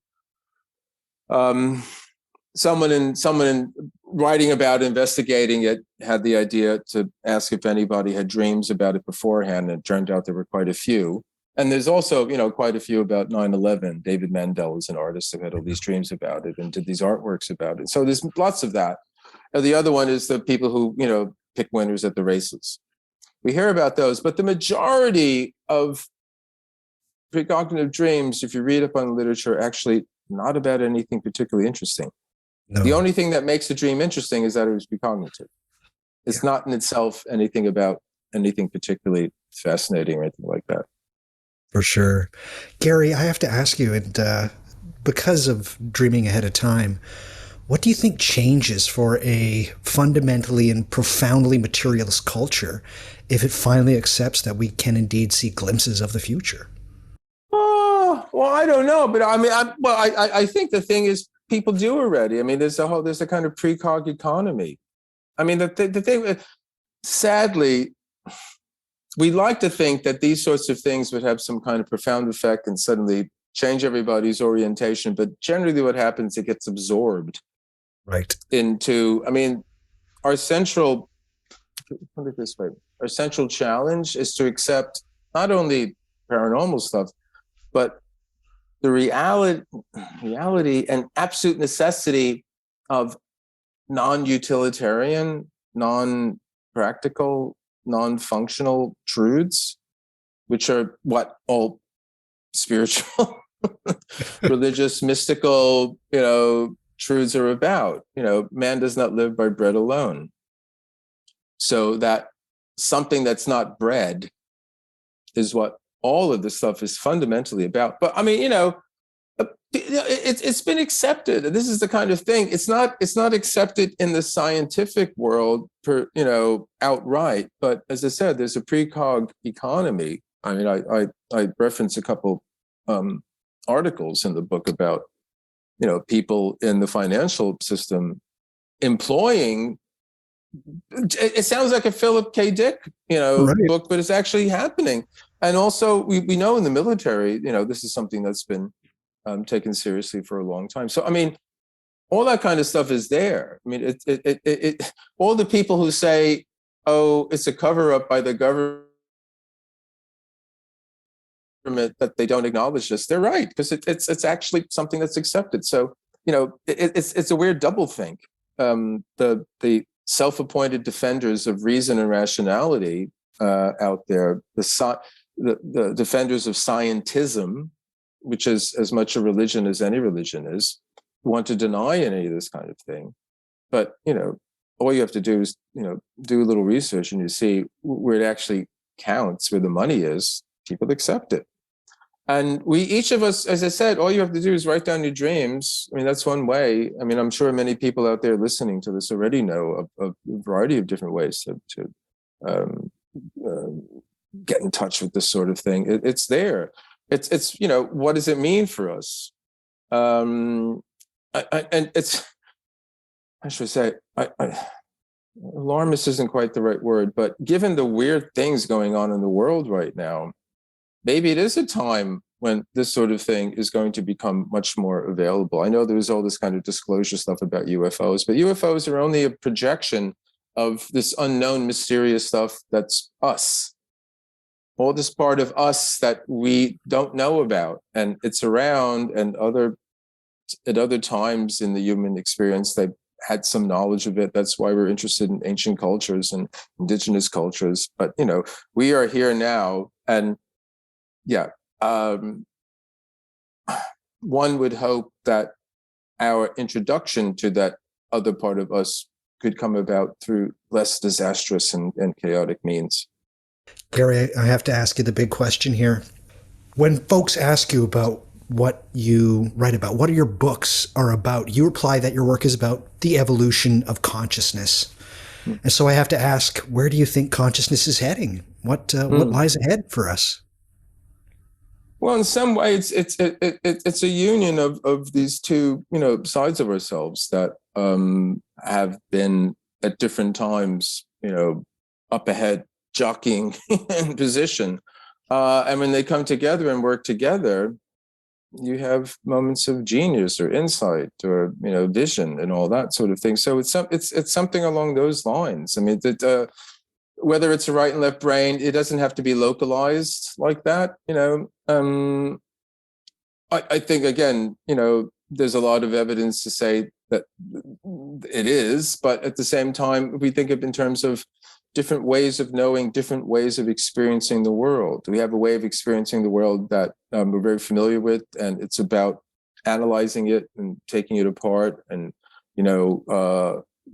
someone in writing about investigating it had the idea to ask if anybody had dreams about it beforehand. And it turned out there were quite a few. And there's also, quite a few about 9/11. David Mandel is an artist who had all these dreams about it and did these artworks about it. So there's lots of that. And the other one is the people who, pick winners at the races. We hear about those, but the majority of precognitive dreams, if you read up on literature, are actually not about anything particularly interesting. No. The only thing that makes a dream interesting is that it was precognitive. It's not in itself anything about anything particularly fascinating or anything like that. For sure. Gary, I have to ask you, and because of dreaming ahead of time, what do you think changes for a fundamentally and profoundly materialist culture if it finally accepts that we can indeed see glimpses of the future? Well, I don't know, but I mean, I think the thing is people do already. I mean, there's a kind of precog economy. I mean, the thing, sadly, we like to think that these sorts of things would have some kind of profound effect and suddenly change everybody's orientation. But generally what happens, it gets absorbed into, I mean, put it this way, our central challenge is to accept not only paranormal stuff, but the reality and absolute necessity of non-utilitarian, non-practical, non-functional truths, which are what all spiritual, religious, mystical, truths are about. Man does not live by bread alone. So that something that's not bread is what all of this stuff is fundamentally about. But I mean, it's been accepted. This is the kind of thing. It's not accepted in the scientific world, outright. But as I said, there's a precog economy. I mean, I reference a couple articles in the book about people in the financial system employing. It sounds like a Philip K. Dick, book, but it's actually happening. And also, we know in the military, this is something that's been taken seriously for a long time. So, I mean, all that kind of stuff is there. I mean, it all the people who say, "Oh, it's a cover-up by the government," that they don't acknowledge this, they're right, because it's actually something that's accepted. So, it's a weird double think. The self-appointed defenders of reason and rationality out there, the defenders of scientism, which is as much a religion as any religion is, want to deny any of this kind of thing. But, all you have to do is, do a little research and you see where it actually counts, where the money is, people accept it. And each of us, as I said, all you have to do is write down your dreams. I mean, that's one way. I mean, I'm sure many people out there listening to this already know a variety of different ways to get in touch with this sort of thing. It's there. It's what does it mean for us? And it's, I should say, alarmist isn't quite the right word, but given the weird things going on in the world right now, maybe it is a time when this sort of thing is going to become much more available. I know there's all this kind of disclosure stuff about UFOs, but UFOs are only a projection of this unknown, mysterious stuff that's us. All this part of us that we don't know about, and it's around, and at other times in the human experience, they had some knowledge of it. That's why we're interested in ancient cultures and indigenous cultures. But, we are here now, and one would hope that our introduction to that other part of us could come about through less disastrous and chaotic means. Gary, I have to ask you the big question here. When folks ask you about what you write about, what your books are about, you reply that your work is about the evolution of consciousness. And so I have to ask, where do you think consciousness is heading? What lies ahead for us? Well, in some way, it's a union of these two, sides of ourselves that have been at different times, up ahead, jockeying in position, and when they come together and work together, you have moments of genius or insight or vision and all that sort of thing. So it's something along those lines. I mean, that whether it's a right and left brain, it doesn't have to be localized like that. I think again, there's a lot of evidence to say that it is, but at the same time, we think of in terms of different ways of knowing, different ways of experiencing the world. We have a way of experiencing the world that we're very familiar with, and it's about analyzing it and taking it apart and,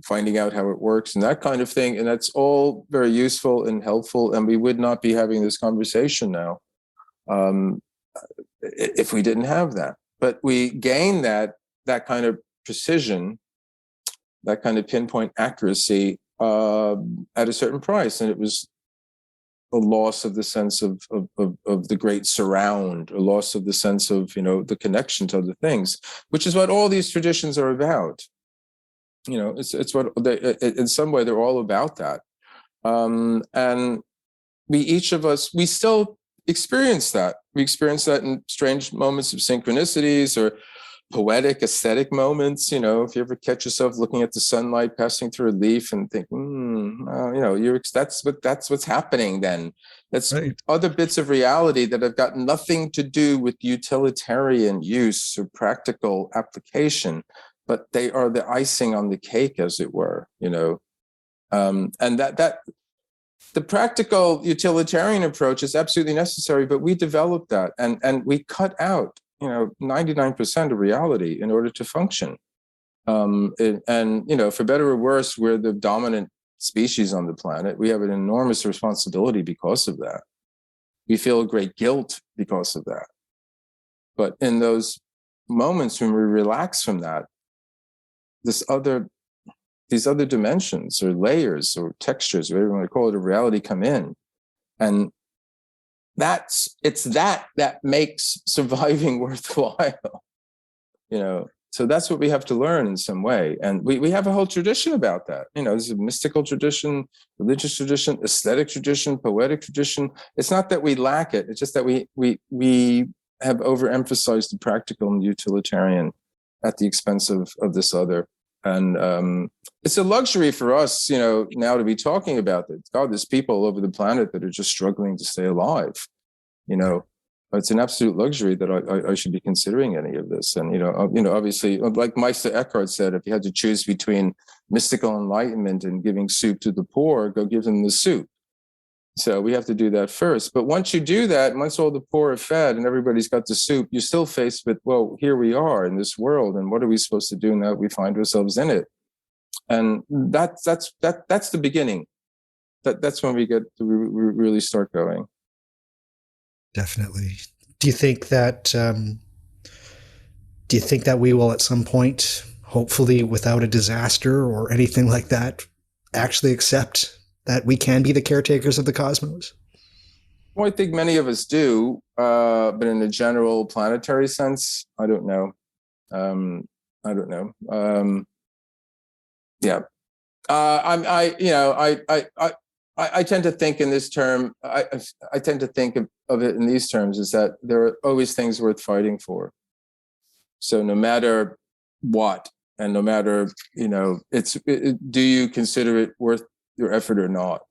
finding out how it works and that kind of thing. And that's all very useful and helpful. And we would not be having this conversation now if we didn't have that. But we gain that kind of precision, that kind of pinpoint accuracy at a certain price. And it was a loss of the sense of the great surround, a loss of the sense of, the connection to other things, which is what all these traditions are about. It's what they, in some way they're all about that. And each of us, we still experience that. We experience that in strange moments of synchronicities or poetic, aesthetic moments. If you ever catch yourself looking at the sunlight passing through a leaf and think, that's what's happening then. That's right. Other bits of reality that have got nothing to do with utilitarian use or practical application, but they are the icing on the cake, as it were, and that the practical utilitarian approach is absolutely necessary, but we developed that and we cut out, 99% of reality in order to function. And for better or worse, we're the dominant species on the planet. We have an enormous responsibility because of that. We feel great guilt because of that. But in those moments when we relax from that, these other dimensions or layers or textures, whatever you want to call it, of reality come in. And that makes surviving worthwhile, So that's what we have to learn in some way. And we have a whole tradition about that. There's a mystical tradition, religious tradition, aesthetic tradition, poetic tradition. It's not that we lack it. It's just that we have overemphasized the practical and utilitarian at the expense of this other. And it's a luxury for us, now to be talking about it. God, there's people all over the planet that are just struggling to stay alive. It's an absolute luxury that I should be considering any of this. And obviously, like Meister Eckhart said, if you had to choose between mystical enlightenment and giving soup to the poor, go give them the soup. So we have to do that first. But once you do that, once all the poor are fed and everybody's got the soup, you're still faced with, well, here we are in this world, and what are we supposed to do now that we find ourselves in it? And that's the beginning. That's when we really start going. Definitely. Do you think that we will at some point, hopefully without a disaster or anything like that, actually accept that we can be the caretakers of the cosmos? Well, I think many of us do, but in a general planetary sense, I don't know. Yeah. I tend to think in this term. I tend to think of it in these terms: is that there are always things worth fighting for. So no matter what, and no matter do you consider it worth your effort or not?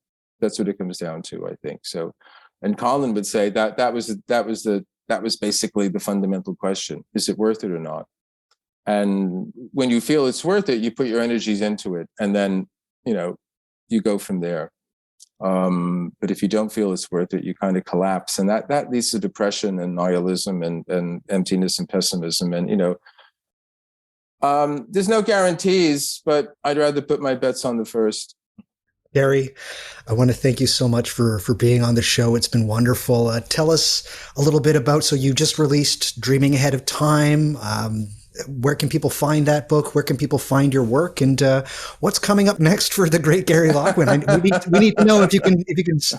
That's what it comes down to, I think. So, and Colin would say that was basically the fundamental question: is it worth it or not? And when you feel it's worth it, you put your energies into it, and then you go from there. But if you don't feel it's worth it, you kind of collapse, and that leads to depression and nihilism and emptiness and pessimism. And there's no guarantees, but I'd rather put my bets on the first. Gary, I want to thank you so much for being on the show. It's been wonderful. Tell us a little bit about, so you just released Dreaming Ahead of Time. Where can people find that book? Where can people find your work? And what's coming up next for the great Gary Lachman? We need to know if you can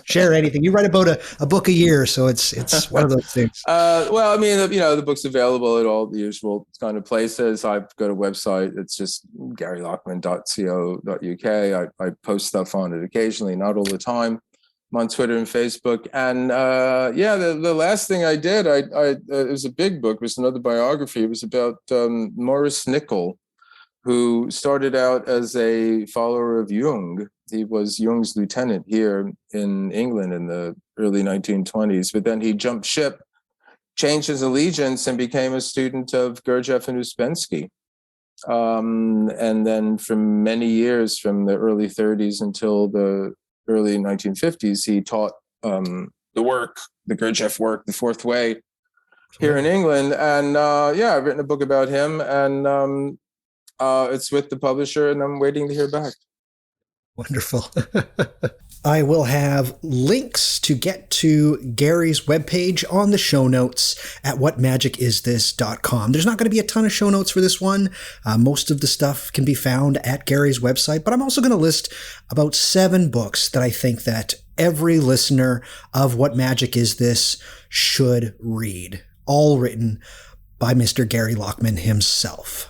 share anything. You write about a book a year, so it's one of those things. Well, I mean, the book's available at all the usual kind of places. I've got a website. It's just garylachman.co.uk. I post stuff on it occasionally, not all the time. I'm on Twitter and Facebook. And the last thing I did, it was a big book. It was another biography. It was about Maurice Nicoll, who started out as a follower of Jung. He was Jung's lieutenant here in England in the early 1920s, but then he jumped ship, changed his allegiance, and became a student of Gurdjieff and Uspensky. And then for many years, from the early 30s until the early 1950s, he taught the Gurdjieff work, The Fourth Way, here in England. And I've written a book about him, and it's with the publisher, and I'm waiting to hear back. Wonderful. I will have links to get to Gary's webpage on the show notes at whatmagicisthis.com. There's not going to be a ton of show notes for this one. Most of the stuff can be found at Gary's website, but I'm also going to list about 7 books that I think that every listener of What Magic Is This should read, all written by Mr. Gary Lachman himself.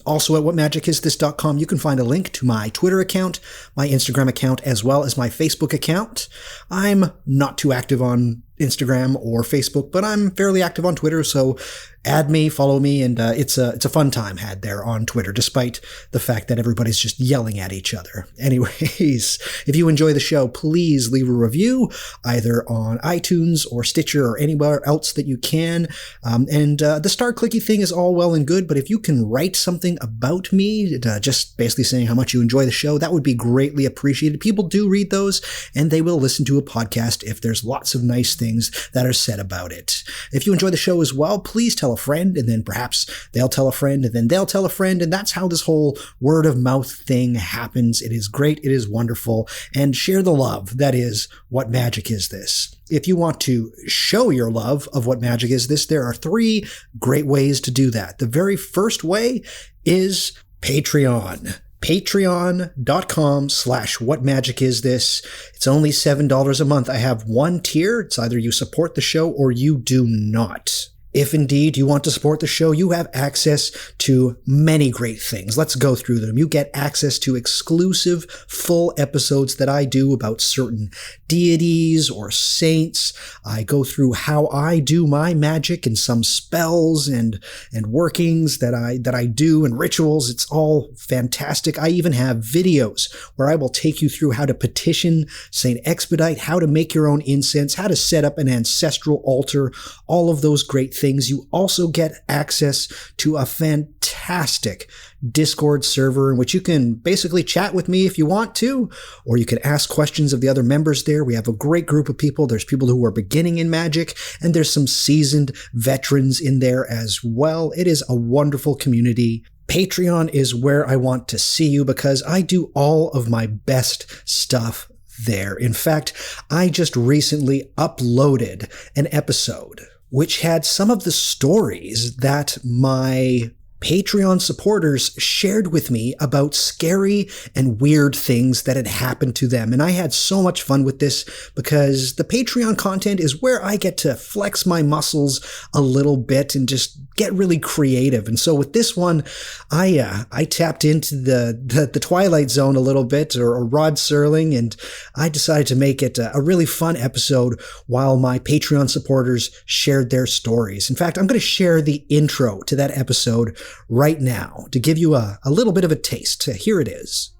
Also at whatmagicisthis.com, you can find a link to my Twitter account, my Instagram account, as well as my Facebook account. I'm not too active on Instagram or Facebook, but I'm fairly active on Twitter, so add me, follow me, and it's a fun time had there on Twitter, despite the fact that everybody's just yelling at each other. Anyways, if you enjoy the show, please leave a review, either on iTunes or Stitcher or anywhere else that you can. The star clicky thing is all well and good, but if you can write something about me, just basically saying how much you enjoy the show, that would be greatly appreciated. People do read those, and they will listen to a podcast if there's lots of nice things that are said about it. If you enjoy the show as well, please tell a friend, and then perhaps they'll tell a friend, and then they'll tell a friend, and that's how this whole word of mouth thing happens. It is great. It is wonderful. And share the love. That is What Magic Is This? If you want to show your love of What Magic Is This, there are 3 great ways to do that. The very first way is Patreon. Patreon.com/whatmagicisthis. It's only $7 a month. I have one tier. It's either you support the show or you do not. If indeed you want to support the show, you have access to many great things. Let's go through them. You get access to exclusive full episodes that I do about certain deities or saints. I go through how I do my magic and some spells and workings that I do and rituals. It's all fantastic. I even have videos where I will take you through how to petition Saint Expedite, how to make your own incense, how to set up an ancestral altar, all of those great things. You also get access to a fantastic Discord server in which you can basically chat with me if you want to, or you can ask questions of the other members there. We have a great group of people. There's people who are beginning in magic, and there's some seasoned veterans in there as well. It is a wonderful community. Patreon is where I want to see you because I do all of my best stuff there. In fact, I just recently uploaded an episode which had some of the stories that my Patreon supporters shared with me about scary and weird things that had happened to them. And I had so much fun with this because the Patreon content is where I get to flex my muscles a little bit and just get really creative. And so with this one, I tapped into the Twilight Zone a little bit, or Rod Serling, and I decided to make it a really fun episode while my Patreon supporters shared their stories. In fact, I'm going to share the intro to that episode right now to give you a little bit of a taste. Here it is.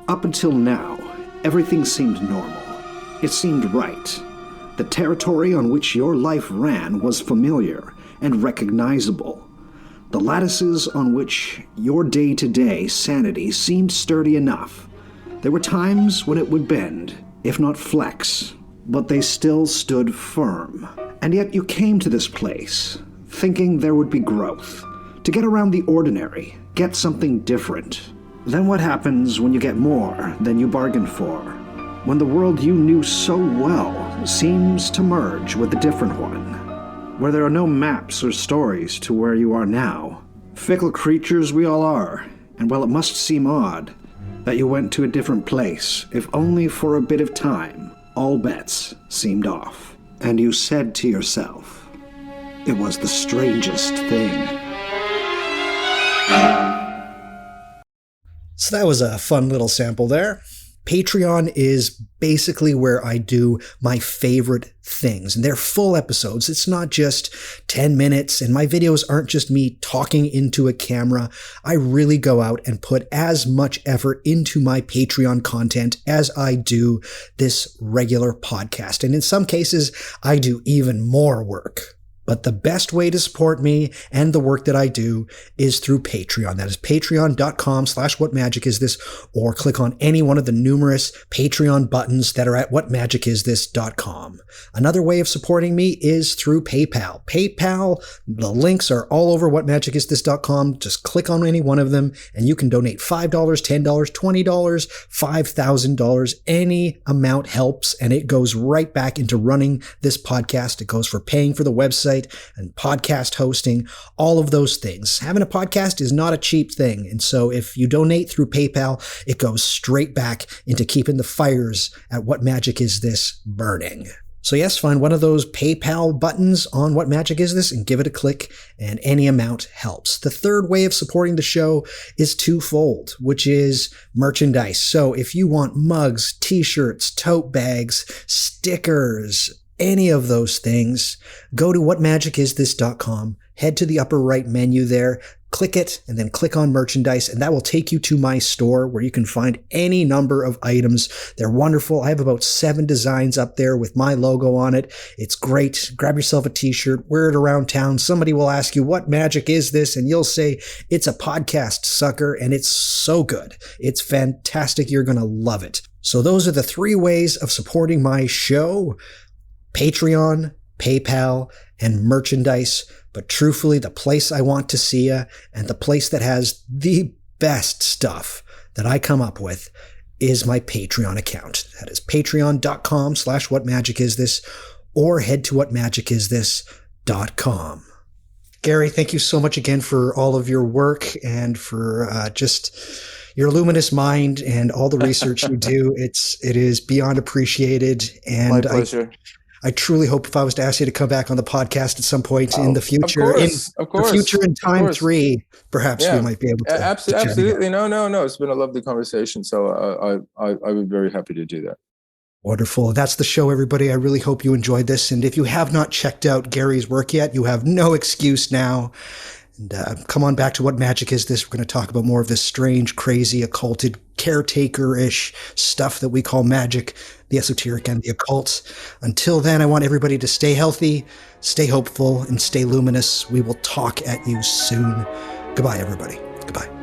Up until now, everything seemed normal. It seemed right. The territory on which your life ran was familiar and recognizable. The lattices on which your day-to-day sanity seemed sturdy enough. There were times when it would bend, if not flex, but they still stood firm. And yet you came to this place, thinking there would be growth, to get around the ordinary, get something different. Then what happens when you get more than you bargained for? When the world you knew so well seems to merge with a different one, where there are no maps or stories to where you are now. Fickle creatures we all are, and while it must seem odd that you went to a different place, if only for a bit of time, all bets seemed off. And you said to yourself, it was the strangest thing. So that was a fun little sample there. Patreon is basically where I do my favorite things, and they're full episodes. It's not just 10 minutes, and my videos aren't just me talking into a camera. I really go out and put as much effort into my Patreon content as I do this regular podcast. And in some cases, I do even more work. But the best way to support me and the work that I do is through Patreon. That is patreon.com/whatmagicisthis, or click on any one of the numerous Patreon buttons that are at whatmagicisthis.com. Another way of supporting me is through PayPal. PayPal, the links are all over whatmagicisthis.com. Just click on any one of them and you can donate $5, $10, $20, $5,000. Any amount helps, and it goes right back into running this podcast. It goes for paying for the website and podcast hosting, all of those things. Having a podcast is not a cheap thing. And so if you donate through PayPal, it goes straight back into keeping the fires at What Magic Is This burning. So yes, find one of those PayPal buttons on What Magic Is This and give it a click, and any amount helps. The third way of supporting the show is twofold, which is merchandise. So if you want mugs, t-shirts, tote bags, stickers, any of those things, go to whatmagicisthis.com, head to the upper right menu there, click it, and then click on merchandise, and that will take you to my store where you can find any number of items. They're wonderful. I have about 7 designs up there with my logo on it. It's great. Grab yourself a t-shirt, wear it around town. Somebody will ask you, what magic is this? And you'll say, it's a podcast, sucker, and it's so good. It's fantastic. You're going to love it. So those are the 3 ways of supporting my show: Patreon, PayPal, and merchandise. But truthfully, the place I want to see you, and the place that has the best stuff that I come up with, is my Patreon account. That is patreon.com/whatmagicisthis, or head to whatmagicisthis.com. Gary, thank you so much again for all of your work and for just your luminous mind and all the research you do. It is beyond appreciated. And my pleasure. I truly hope if I was to ask you to come back on the podcast at some point in the future, of course, the future in time 3, perhaps we might be able to. Absolutely. No. It's been a lovely conversation. So I would be very happy to do that. Wonderful. That's the show, everybody. I really hope you enjoyed this. And if you have not checked out Gary's work yet, you have no excuse now. And come on back to What Magic Is This? We're going to talk about more of this strange, crazy, occulted, caretaker-ish stuff that we call magic, the esoteric and the occult. Until then, I want everybody to stay healthy, stay hopeful, and stay luminous. We will talk at you soon. Goodbye, everybody. Goodbye.